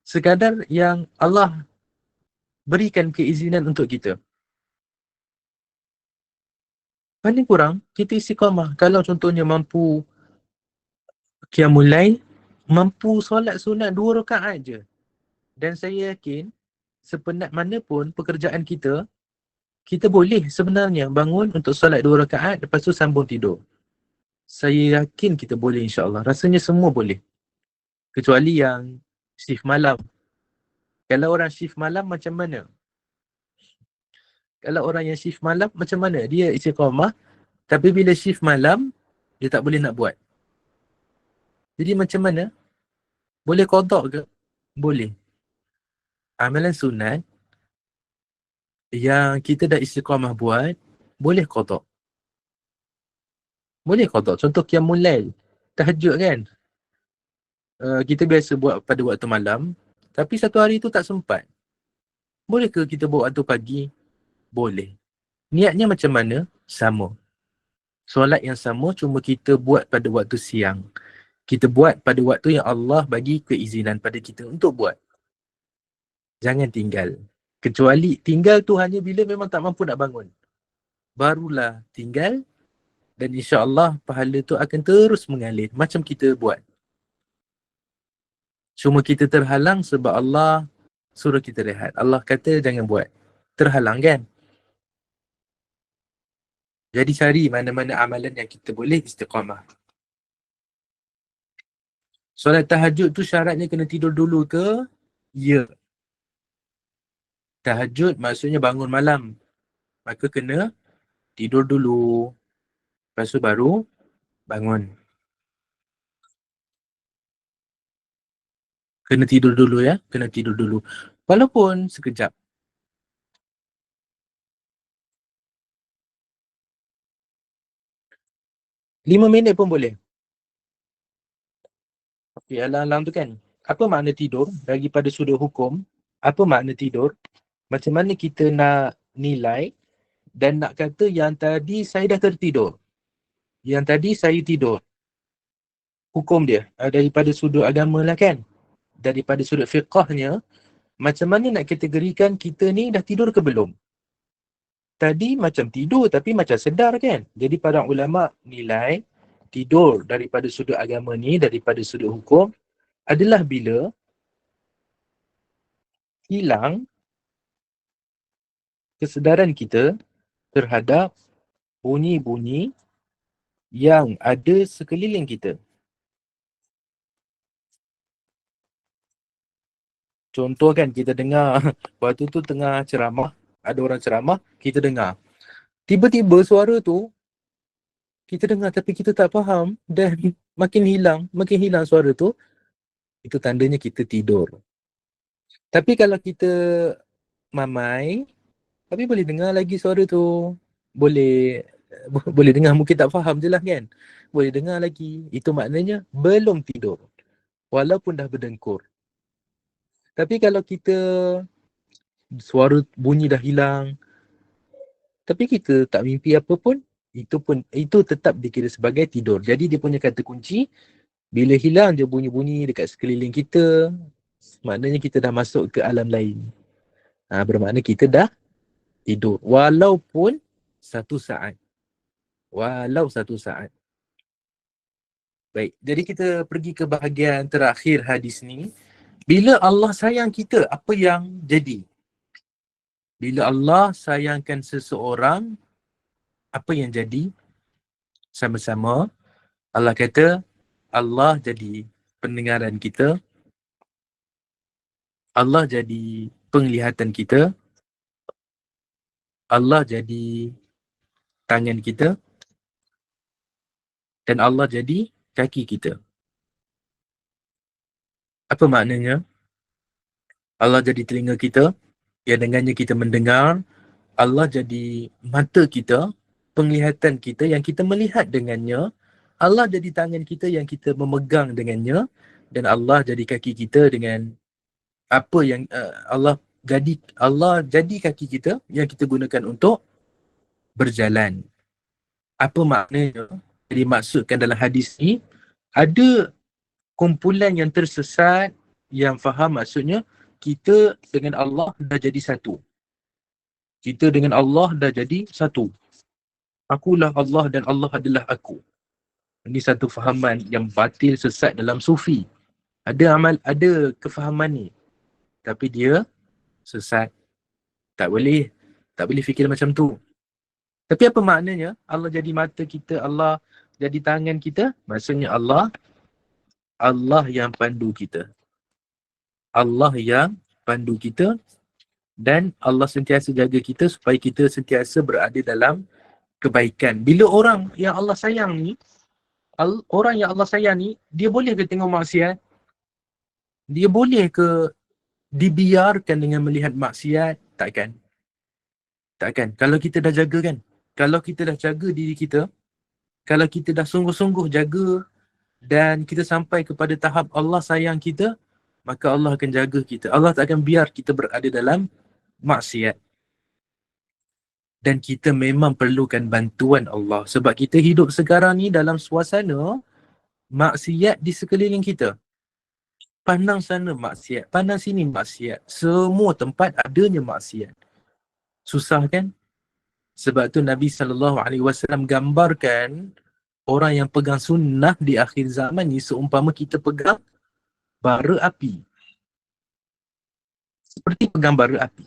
Sekadar yang Allah berikan keizinan untuk kita. Paling kurang, kita istiqamah. Kalau contohnya mampu qiyamul lail, mampu solat sunat 2 rakaat je. Dan saya yakin, sepenat mana pun pekerjaan kita, kita boleh sebenarnya bangun untuk solat 2 rakaat, lepas tu sambung tidur. Saya yakin kita boleh, insya-Allah. Rasanya semua boleh. Kecuali yang shift malam. Kalau orang shift malam macam mana? Kalau orang yang shift malam macam mana? Dia istiqamah, tapi bila shift malam, dia tak boleh nak buat. Jadi macam mana? Boleh qada ke? Boleh. Amalan sunat yang kita dah istiqamah buat, boleh qada. Boleh qada. Contoh qiyamul lail, tahajud kan? Kita biasa buat pada waktu malam, tapi satu hari tu tak sempat. Boleh ke kita buat waktu pagi? Boleh. Niatnya macam mana? Sama. Solat yang sama, cuma kita buat pada waktu siang. Kita buat pada waktu yang Allah bagi keizinan pada kita untuk buat. Jangan tinggal. Kecuali tinggal tu hanya bila memang tak mampu nak bangun. Barulah tinggal, dan insya-Allah pahala tu akan terus mengalir macam kita buat. Cuma kita terhalang sebab Allah suruh kita rehat. Allah kata jangan buat. Terhalang kan? Jadi cari mana-mana amalan yang kita boleh istiqamah. Solat tahajud tu syaratnya kena tidur dulu ke? Ya. Tahajud maksudnya bangun malam. Maka kena tidur dulu. Lepas tu baru bangun. Kena tidur dulu ya. Kena tidur dulu. Walaupun sekejap. 5 minit pun boleh. Okay, alang-alang tu kan. Apa makna tidur daripada sudut hukum? Apa makna tidur? Macam mana kita nak nilai dan nak kata yang tadi saya dah tertidur. Yang tadi saya tidur. Hukum dia daripada sudut agama lah kan. Daripada sudut fiqahnya, macam mana nak kategorikan kita ni dah tidur ke belum? Tadi macam tidur tapi macam sedar kan. Jadi para ulama nilai tidur daripada sudut agama ni, daripada sudut hukum adalah bila hilang kesedaran kita terhadap bunyi-bunyi yang ada sekeliling kita. Contoh kan kita dengar waktu tu tengah ceramah, ada orang ceramah, kita dengar. Tiba-tiba suara tu kita dengar tapi kita tak faham dan makin hilang suara tu, itu tandanya kita tidur. Tapi kalau kita mamai, tapi boleh dengar lagi suara tu. Boleh dengar, mungkin tak faham je lah kan. Boleh dengar lagi. Itu maknanya belum tidur. Walaupun dah berdengkur. Tapi kalau kita suara bunyi dah hilang, tapi kita tak mimpi apa pun, itu tetap dikira sebagai tidur. Jadi dia punya kata kunci, bila hilang je bunyi-bunyi dekat sekeliling kita, maknanya kita dah masuk ke alam lain. Bermakna kita dah tidur. Walaupun 1 saat. Walau 1 saat. Baik, jadi kita pergi ke bahagian terakhir hadis ni. Bila Allah sayang kita, apa yang jadi? Bila Allah sayangkan seseorang, apa yang jadi? Sama-sama, Allah kata, Allah jadi pendengaran kita, Allah jadi penglihatan kita, Allah jadi tangan kita, dan Allah jadi kaki kita. Apa maknanya? Allah jadi telinga kita, yang dengannya kita mendengar. Allah jadi mata kita, penglihatan kita yang kita melihat dengannya. Allah jadi tangan kita yang kita memegang dengannya. Dan Allah jadi kaki kita dengan apa yang Allah jadi kaki kita yang kita gunakan untuk berjalan. Apa maknanya? Jadi maksudkan dalam hadis ni, ada kumpulan yang tersesat yang faham maksudnya kita dengan Allah dah jadi satu. Kita dengan Allah dah jadi satu. Akulah Allah dan Allah adalah aku. Ini satu fahaman yang batil sesat dalam sufi. Ada kefahaman ni. Tapi dia sesat. Tak boleh fikir macam tu. Tapi apa maknanya? Allah jadi mata kita, Allah jadi tangan kita. Maksudnya Allah yang pandu kita. Allah yang pandu kita dan Allah sentiasa jaga kita supaya kita sentiasa berada dalam kebaikan. Bila orang yang Allah sayang ni, dia boleh ke tengok maksiat? Dia boleh ke dibiarkan dengan melihat maksiat? Takkan. Kalau kita dah jaga kan? Kalau kita dah jaga diri kita, kalau kita dah sungguh-sungguh jaga dan kita sampai kepada tahap Allah sayang kita, maka Allah akan jaga kita. Allah tak akan biar kita berada dalam maksiat. Dan kita memang perlukan bantuan Allah. Sebab kita hidup sekarang ni dalam suasana maksiat di sekeliling kita. Pandang sana maksiat, pandang sini maksiat. Semua tempat adanya maksiat. Susah kan? Sebab tu Nabi SAW gambarkan orang yang pegang sunnah di akhir zaman ni seumpama kita pegang bara api. Seperti pegang bara api.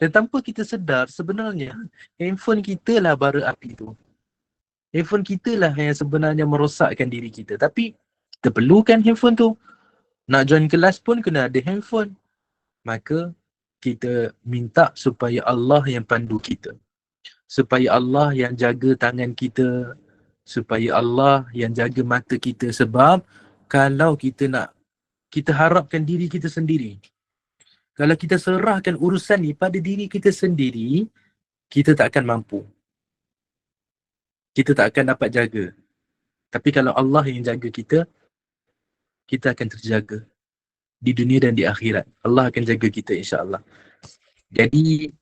Dan tanpa kita sedar, sebenarnya handphone kita lah bara api tu. Handphone kita lah yang sebenarnya merosakkan diri kita. Tapi kita perlukan handphone tu. Nak join kelas pun kena ada handphone. Maka kita minta supaya Allah yang pandu kita. Supaya Allah yang jaga tangan kita. Supaya Allah yang jaga mata kita. Sebab kalau kita harapkan diri kita sendiri. Kalau kita serahkan urusan ni pada diri kita sendiri, kita tak akan mampu. Kita tak akan dapat jaga. Tapi kalau Allah yang jaga kita, kita akan terjaga. Di dunia dan di akhirat. Allah akan jaga kita insya-Allah. Jadi,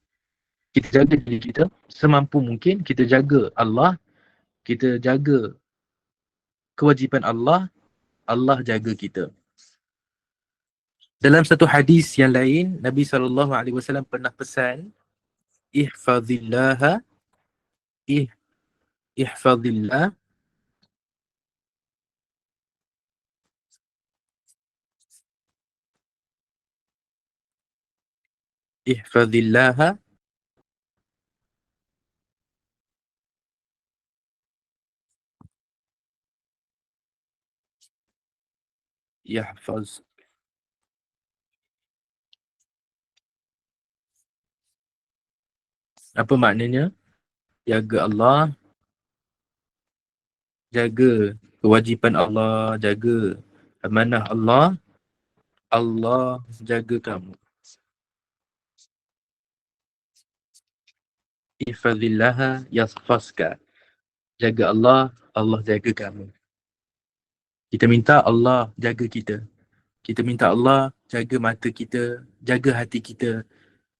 kita jaga diri kita semampu mungkin. Kita jaga Allah. Kita jaga kewajipan Allah. Allah jaga kita. Dalam satu hadis yang lain, Nabi SAW pernah pesan, ihfazillah, ihfazillah, ihfazillah, yahfaz. Apa maknanya? Jaga Allah, jaga kewajipan Allah, jaga amanah Allah, Allah jaga kamu. Ihfazillah yahfazka. Jaga Allah, Allah jaga kamu. Kita minta Allah jaga kita. Kita minta Allah jaga mata kita, jaga hati kita.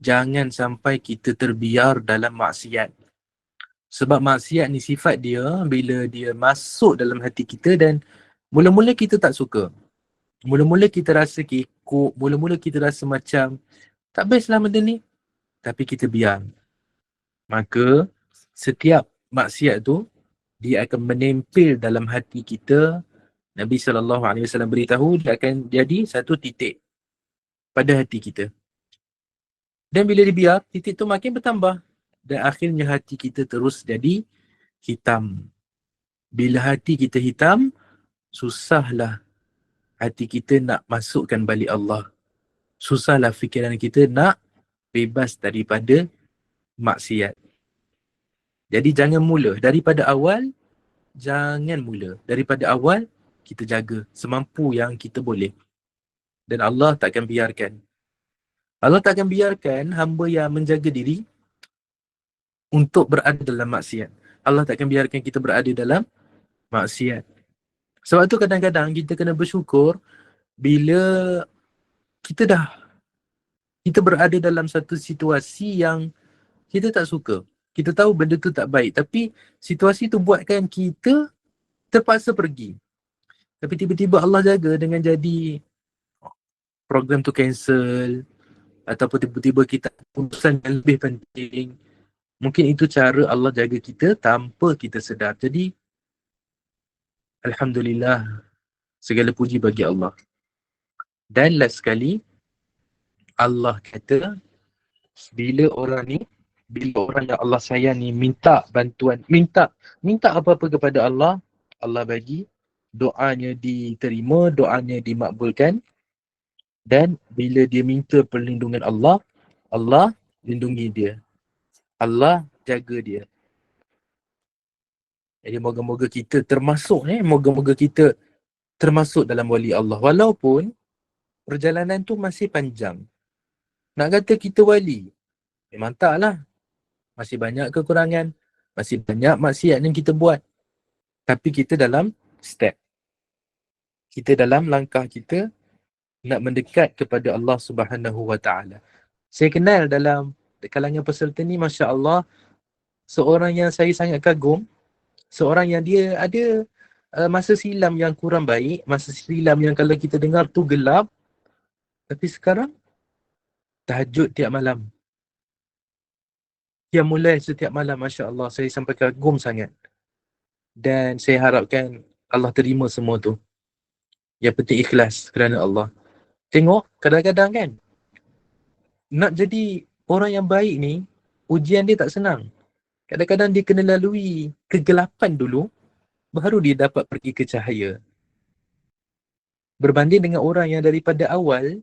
Jangan sampai kita terbiar dalam maksiat. Sebab maksiat ni sifat dia bila dia masuk dalam hati kita dan mula-mula kita tak suka. Mula-mula kita rasa kekok, mula-mula kita rasa macam tak best lah benda ni. Tapi kita biar. Maka setiap maksiat tu dia akan menempel dalam hati kita. Nabi SAW beritahu dia akan jadi satu titik pada hati kita. Dan bila dibiar, titik tu makin bertambah. Dan akhirnya hati kita terus jadi hitam. Bila hati kita hitam, susahlah hati kita nak masukkan balik Allah. Susahlah fikiran kita nak bebas daripada maksiat. Jadi jangan mula. Daripada awal, jangan mula. Daripada awal, kita jaga semampu yang kita boleh. Dan Allah takkan biarkan. Allah takkan biarkan hamba yang menjaga diri untuk berada dalam maksiat. Allah takkan biarkan kita berada dalam maksiat. Sebab tu kadang-kadang kita kena bersyukur bila kita berada dalam satu situasi yang kita tak suka. Kita tahu benda tu tak baik. Tapi situasi tu buatkan kita terpaksa pergi. Tapi tiba-tiba Allah jaga dengan jadi program tu cancel. Ataupun tiba-tiba kita urusan yang lebih penting. Mungkin itu cara Allah jaga kita tanpa kita sedar. Jadi, Alhamdulillah, segala puji bagi Allah. Dan last sekali, Allah kata, bila orang yang Allah sayang ni minta bantuan, minta apa-apa kepada Allah, Allah bagi, doanya diterima, doanya dimakbulkan. Dan bila dia minta perlindungan Allah, Allah lindungi dia. Allah jaga dia. Jadi moga-moga kita termasuk moga-moga kita termasuk dalam wali Allah. Walaupun perjalanan tu masih panjang. Nak kata kita wali, memang taklah. Masih banyak kekurangan, masih banyak maksiat yang kita buat. Tapi kita dalam step. Kita dalam langkah kita nak mendekat kepada Allah Subhanahu Wa Taala. Saya kenal dalam kalangan peserta ni, Masya Allah, seorang yang saya sangat kagum, seorang yang dia ada masa silam yang kurang baik, masa silam yang kalau kita dengar tu gelap, tapi sekarang tahajud tiap malam. Dia mulai setiap malam, Masya Allah, saya sampai kagum sangat. Dan saya harapkan Allah terima semua tu. Yang penting ikhlas kerana Allah. Tengok, kadang-kadang kan, nak jadi orang yang baik ni, ujian dia tak senang. Kadang-kadang dia kena lalui kegelapan dulu, baru dia dapat pergi ke cahaya. Berbanding dengan orang yang daripada awal,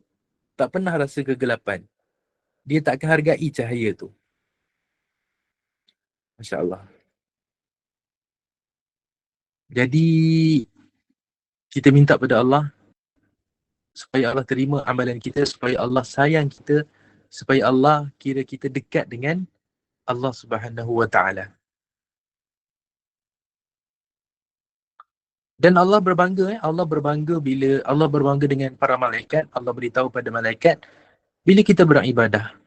tak pernah rasa kegelapan. Dia tak akan hargai cahaya tu. Masya Allah. Jadi, kita minta pada Allah, supaya Allah terima amalan kita, supaya Allah sayang kita, supaya Allah kira kita dekat dengan Allah Subhanahu wa Ta'ala. Dan Allah berbangga, Allah berbangga bila Allah berbangga dengan para malaikat. Allah beritahu pada malaikat, bila kita beribadah,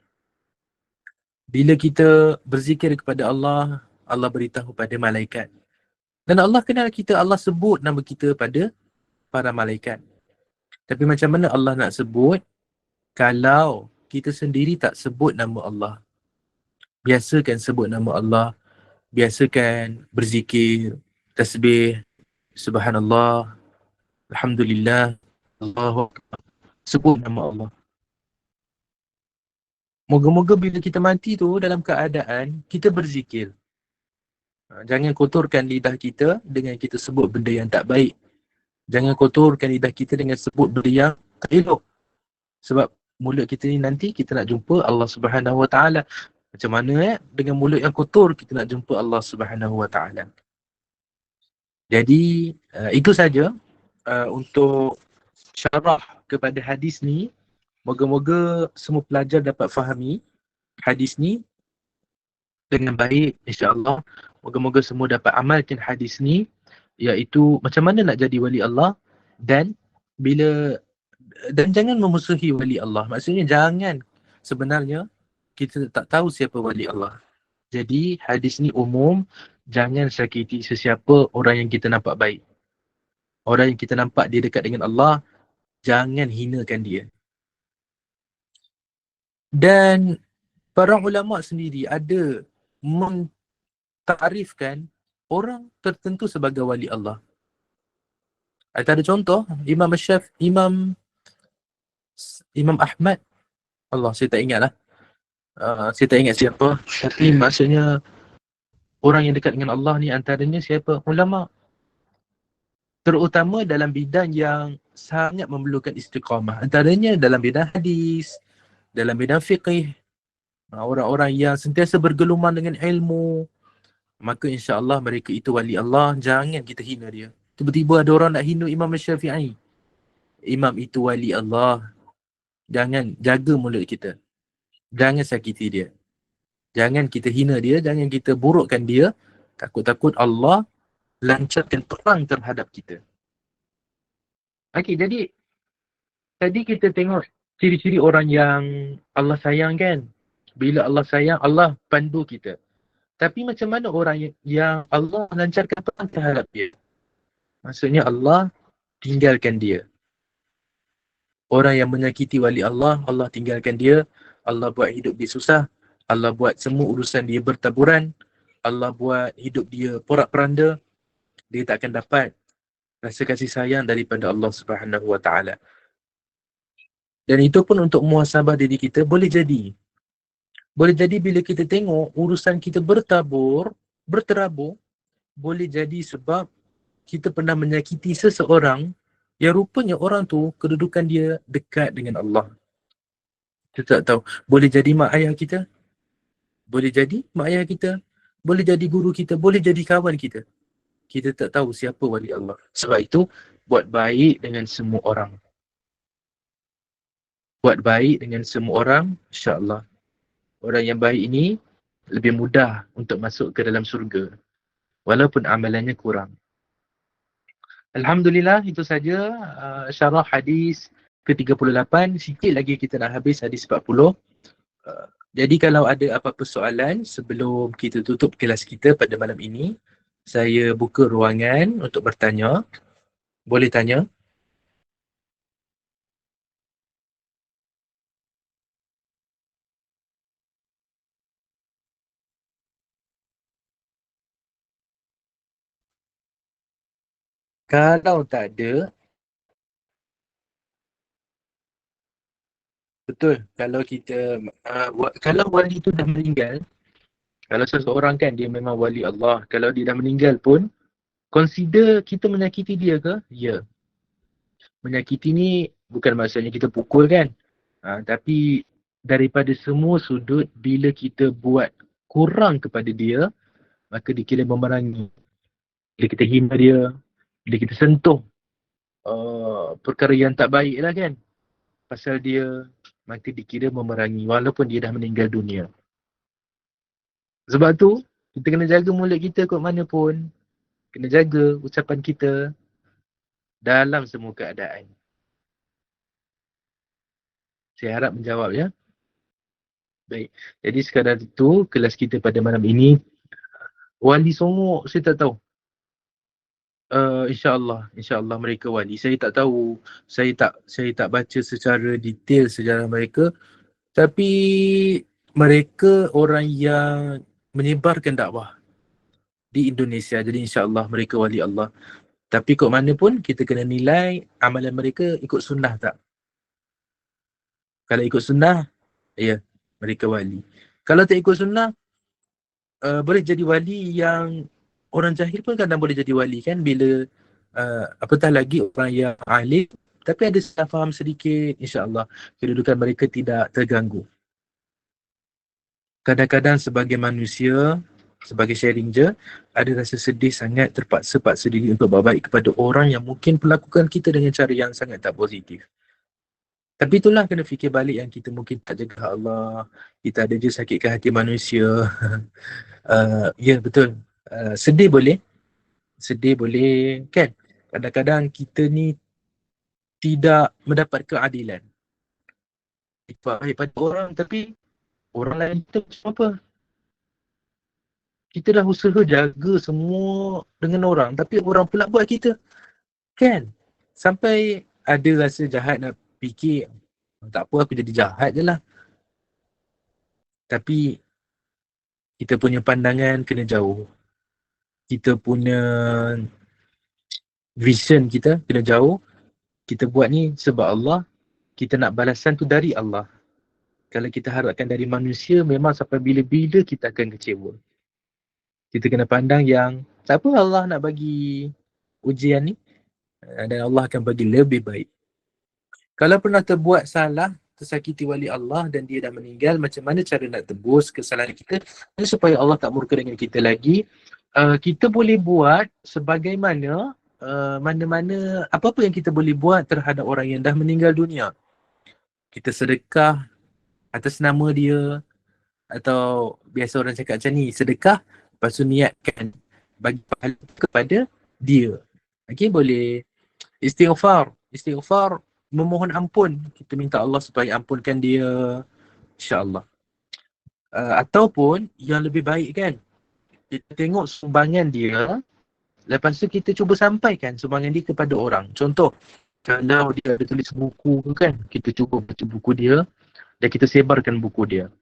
bila kita berzikir kepada Allah, Allah beritahu pada malaikat. Dan Allah kenal kita, Allah sebut nama kita pada para malaikat. Tapi macam mana Allah nak sebut kalau kita sendiri tak sebut nama Allah? Biasakan sebut nama Allah, biasakan berzikir, tasbih, subhanallah, alhamdulillah, Allahu Akbar. Sebut nama Allah. Moga-moga bila kita mati tu dalam keadaan kita berzikir. Jangan kotorkan lidah kita dengan kita sebut benda yang tak baik. Jangan kotorkan lidah kita dengan sebut benda yang tak elok. Sebab mulut kita ni nanti kita nak jumpa Allah Subhanahu Wa Taala. Macam mana dengan mulut yang kotor kita nak jumpa Allah Subhanahu Wa Taala. Jadi itu saja untuk syarah kepada hadis ni. Moga-moga semua pelajar dapat fahami hadis ni dengan baik, insya-Allah. Moga-moga semua dapat amalkan hadis ni, iaitu macam mana nak jadi wali Allah, dan bila dan jangan memusuhi wali Allah. Maksudnya jangan, sebenarnya kita tak tahu siapa wali Allah. Jadi hadis ni umum, jangan sakiti sesiapa orang yang kita nampak baik. Orang yang kita nampak dia dekat dengan Allah, jangan hinakan dia. Dan para ulama sendiri ada mentakrifkan orang tertentu sebagai wali Allah. Ada contoh, Imam Ahmad, Allah saya tak ingat lah. Saya tak ingat siapa. Tapi maksudnya orang yang dekat dengan Allah ni antaranya siapa? Ulama. Terutama dalam bidang yang sangat memerlukan istiqamah. Antaranya dalam bidang hadis, dalam bidang fiqh. Orang-orang yang sentiasa bergeluman dengan ilmu, maka insya-Allah mereka itu wali Allah. Jangan kita hina dia. Tiba-tiba ada orang nak hina Imam Syafi'i. Imam itu wali Allah. Jangan, jaga mulut kita. Jangan sakiti dia. Jangan kita hina dia, jangan kita burukkan dia. Takut-takut Allah lancarkan perang terhadap kita. Okey, jadi tadi kita tengok ciri-ciri orang yang Allah sayang kan. Bila Allah sayang, Allah pandu kita. Tapi macam mana orang yang Allah lancarkan perang terhadap dia? Maksudnya Allah tinggalkan dia. Orang yang menyakiti wali Allah, Allah tinggalkan dia. Allah buat hidup dia susah. Allah buat semua urusan dia bertaburan. Allah buat hidup dia porak-peranda. Dia tak akan dapat rasa kasih sayang daripada Allah Subhanahu Wa Taala. Dan itu pun untuk muhasabah diri kita. Boleh jadi bila kita tengok urusan kita berterabur, boleh jadi sebab kita pernah menyakiti seseorang yang rupanya orang tu kedudukan dia dekat dengan Allah. Kita tak tahu. Boleh jadi mak ayah kita. Boleh jadi mak ayah kita. Boleh jadi guru kita. Boleh jadi kawan kita. Kita tak tahu siapa wali Allah. Sebab itu, buat baik dengan semua orang. Buat baik dengan semua orang, insya-Allah. Orang yang baik ini lebih mudah untuk masuk ke dalam syurga. Walaupun amalannya kurang. Alhamdulillah, itu saja syarah hadis ke-38. Sikit lagi kita nak habis hadis 40. Jadi kalau ada apa-apa soalan sebelum kita tutup kelas kita pada malam ini, saya buka ruangan untuk bertanya. Boleh tanya. Kalau tak ada, Betul. Kalau kita kalau wali tu dah meninggal, kalau seseorang kan dia memang wali Allah, kalau dia dah meninggal pun, consider kita menyakiti dia ke? Ya. Menyakiti ni bukan maksudnya kita pukul kan. Tapi daripada semua sudut, bila kita buat kurang kepada dia, maka dikira memerangi. Bila kita hina dia, bila kita sentuh perkara yang tak baik lah kan pasal dia, maka dikira memerangi walaupun dia dah meninggal dunia. Sebab tu, kita kena jaga mulut kita kot mana pun. Kena jaga ucapan kita dalam semua keadaan. Saya harap menjawab ya. Baik. Jadi sekadar itu kelas kita pada malam ini. Wali Songo saya tak tahu. InsyaAllah mereka wali. Saya tak tahu. Saya tak baca secara detail sejarah mereka. Tapi mereka orang yang menyebarkan dakwah di Indonesia. Jadi insyaAllah mereka wali Allah. Tapi kok mana pun kita kena nilai amalan mereka ikut sunnah tak. Kalau ikut sunnah, ya, mereka wali. Kalau tak ikut sunnah, boleh jadi wali yang orang jahil pun kadang boleh jadi wali kan, bila apatah lagi orang yang alim tapi ada salah faham sedikit, insya-Allah kedudukan mereka tidak terganggu. Kadang-kadang sebagai manusia, sebagai sharing je, ada rasa sedih sangat, terpaksa diri untuk berbaik kepada orang yang mungkin melakukan kita dengan cara yang sangat tak positif. Tapi itulah kena fikir balik yang kita mungkin tak jaga Allah, kita ada je sakitkan hati manusia. Ya betul. Sedih boleh kan. Kadang-kadang kita ni tidak mendapat keadilan. Baik pada orang tapi orang lain kita macam apa? Kita dah usaha jaga semua dengan orang tapi orang pula buat kita. Kan? Sampai ada rasa jahat nak fikir, tak apa aku jadi jahat je lah. Tapi kita punya pandangan kena jauh. Kita punya vision kita kena jauh. Kita buat ni sebab Allah. Kita nak balasan tu dari Allah. Kalau kita harapkan dari manusia, memang sampai bila-bila kita akan kecewa. Kita kena pandang yang tak apa, Allah nak bagi ujian ni dan Allah akan bagi lebih baik. Kalau pernah terbuat salah, tersakiti wali Allah dan dia dah meninggal, macam mana cara nak tebus kesalahan kita supaya Allah tak murka dengan kita lagi? Kita boleh buat sebagaimana mana-mana apa-apa yang kita boleh buat terhadap orang yang dah meninggal dunia. Kita sedekah atas nama dia, atau biasa orang cakap macam ni, sedekah lepas tu niatkan bagi pahala kepada dia. Okay, boleh istighfar memohon ampun, kita minta Allah supaya ampunkan dia, insya-Allah. Ataupun yang lebih baik kan, kita tengok sumbangan dia, lepas tu kita cuba sampaikan sumbangan dia kepada orang. Contoh, kalau dia ada tulis buku kan, kita cuba baca buku dia dan kita sebarkan buku dia.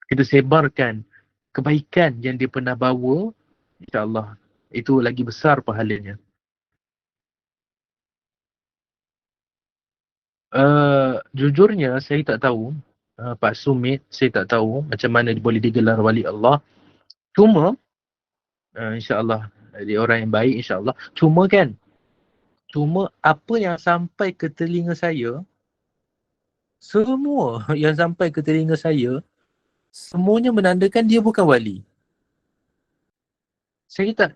Kita sebarkan kebaikan yang dia pernah bawa, insya-Allah itu lagi besar pahalanya. Jujurnya saya tak tahu, Pak Sumit, saya tak tahu macam mana boleh digelar wali Allah. Cuma insya-Allah dia orang yang baik, insya-Allah. Cuma apa yang sampai ke telinga saya, semua yang sampai ke telinga saya, semuanya menandakan dia bukan wali. Saya tak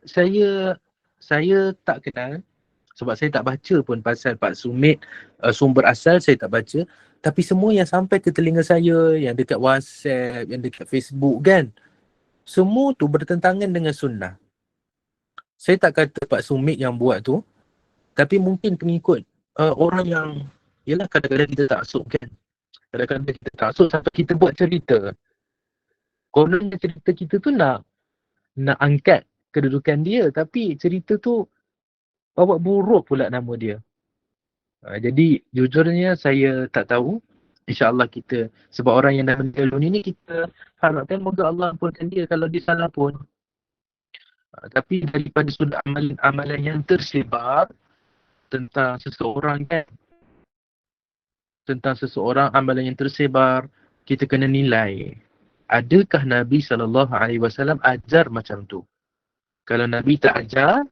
kenal sebab saya tak baca pun pasal Pak Sumit, sumber asal saya tak baca. Tapi semua yang sampai ke telinga saya, yang dekat WhatsApp, yang dekat Facebook kan, semua tu bertentangan dengan sunnah. Saya tak kata Pak Sumit yang buat tu, tapi mungkin pengikut orang yang, yelah kadang-kadang kita taksub kan. Kadang-kadang kita taksub sampai kita buat cerita. Kononnya cerita kita tu nak angkat kedudukan dia, tapi cerita tu bawa buruk pula nama dia. Jadi jujurnya saya tak tahu. InsyaAllah kita, sebab orang yang dah meninggal dunia ni, kita harapkan moga Allah ampunkan dia kalau dia salah pun. Tapi daripada sudut amalan yang tersebar tentang seseorang kan, tentang seseorang, amalan yang tersebar, kita kena nilai. Adakah Nabi SAW ajar macam tu? Kalau Nabi tak ajar,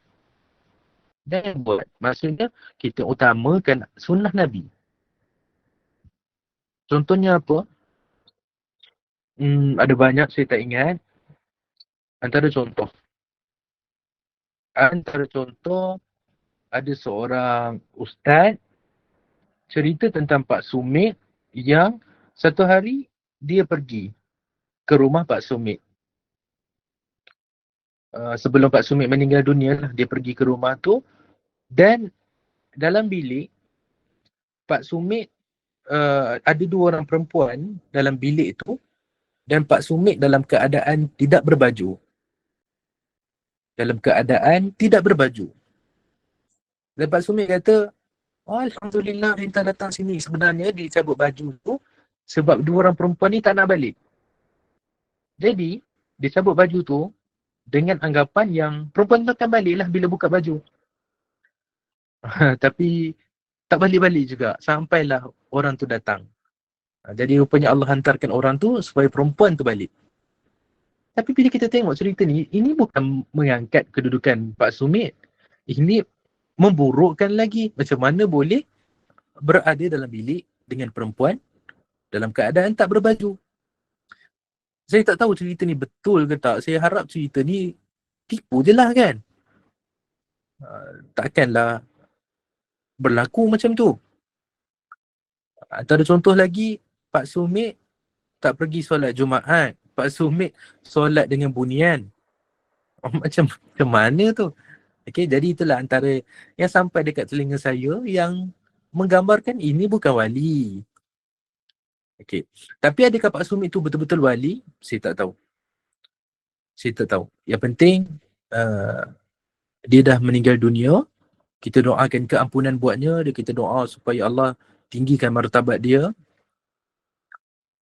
jangan buat. Maksudnya, kita utamakan sunnah Nabi. Contohnya apa? Ada banyak, saya tak ingat. Antara contoh, ada seorang ustaz cerita tentang Pak Sumit yang satu hari dia pergi ke rumah Pak Sumit. Sebelum Pak Sumit meninggal dunia lah, dia pergi ke rumah tu, dan dalam bilik Pak Sumit ada 2 orang perempuan dalam bilik tu, dan Pak Sumit dalam keadaan tidak berbaju. Dan Pak Sumit kata, Alhamdulillah Rinta datang sini. Sebenarnya dia cabut baju tu sebab 2 orang perempuan ni tak nak balik. Jadi, dia cabut baju tu dengan anggapan yang perempuan tu akan balik lah bila buka baju. Tapi tak balik-balik juga sampailah orang tu datang. Jadi rupanya Allah hantarkan orang tu supaya perempuan tu balik. Tapi bila kita tengok cerita ni, ini bukan mengangkat kedudukan Pak Sumit. Ini memburukkan lagi. Macam mana boleh berada dalam bilik dengan perempuan dalam keadaan tak berbaju. Saya tak tahu cerita ni betul ke tak. Saya harap cerita ni tipu je lah kan. Takkanlah berlaku macam tu. Antara contoh lagi, Pak Sumit tak pergi solat Jumaat. Pak Sumit solat dengan bunian. Macam mana tu? Okay, jadi itulah antara yang sampai dekat telinga saya yang menggambarkan ini bukan wali. Okay. Tapi adakah Pak Sumit tu betul-betul wali? Saya tak tahu. Yang penting, dia dah meninggal dunia. Kita doakan keampunan buatnya. Kita doa supaya Allah tinggikan martabat dia.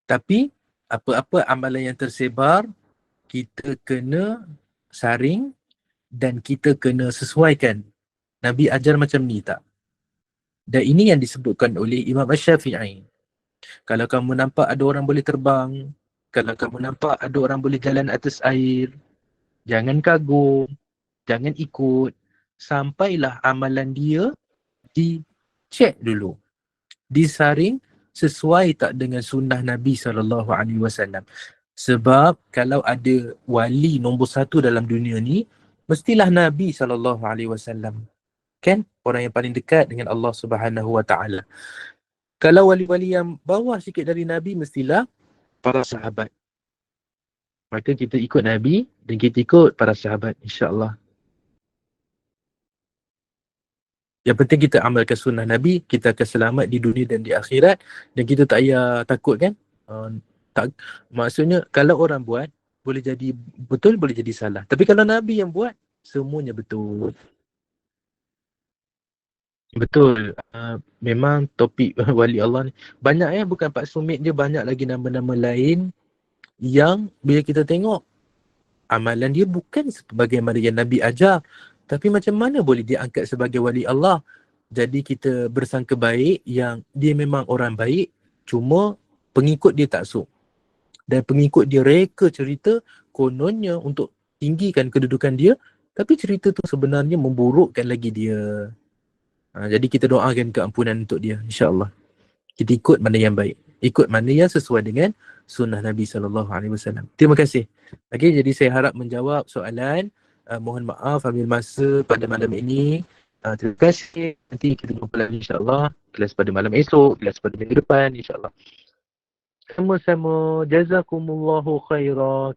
Tapi apa-apa amalan yang tersebar, kita kena saring dan kita kena sesuaikan. Nabi ajar macam ni tak? Dan ini yang disebutkan oleh Imam Asy-Syafi'i. Kalau kamu nampak ada orang boleh terbang, kalau kamu nampak ada orang boleh jalan atas air, jangan kagum, jangan ikut, sampailah amalan dia dicek dulu, disaring sesuai tak dengan sunnah Nabi SAW. Sebab kalau ada wali nombor 1 dalam dunia ni, mestilah Nabi SAW. Kan? Orang yang paling dekat dengan Allah Subhanahu Wa Taala. Kalau wali-wali yang bawah sikit dari Nabi, mestilah para sahabat. Maka kita ikut Nabi dan kita ikut para sahabat, insya-Allah. Yang penting kita amalkan sunnah Nabi, kita akan selamat di dunia dan di akhirat. Dan kita tak payah takut kan? Maksudnya kalau orang buat, boleh jadi betul, boleh jadi salah. Tapi kalau Nabi yang buat, semuanya betul. Betul. Memang topik wali Allah ni banyak bukan Pak Sumit je, banyak lagi nama-nama lain yang bila kita tengok amalan dia bukan sebagaimana yang Nabi ajar, tapi macam mana boleh dia angkat sebagai wali Allah. Jadi kita bersangka baik yang dia memang orang baik, cuma pengikut dia taksub. Dan pengikut dia reka cerita kononnya untuk tinggikan kedudukan dia, tapi cerita tu sebenarnya memburukkan lagi dia. Jadi kita doakan keampunan untuk dia, insya-Allah. Kita ikut mana yang baik, ikut mana yang sesuai dengan sunnah Nabi SAW. Terima kasih. Okay, jadi saya harap menjawab soalan. Mohon maaf ambil masa pada malam ini. Terima kasih. Nanti kita jumpa lagi insya-Allah. Kelas pada malam esok, kelas pada minggu depan insya-Allah. Sama-sama. Jazakumullahu khairan.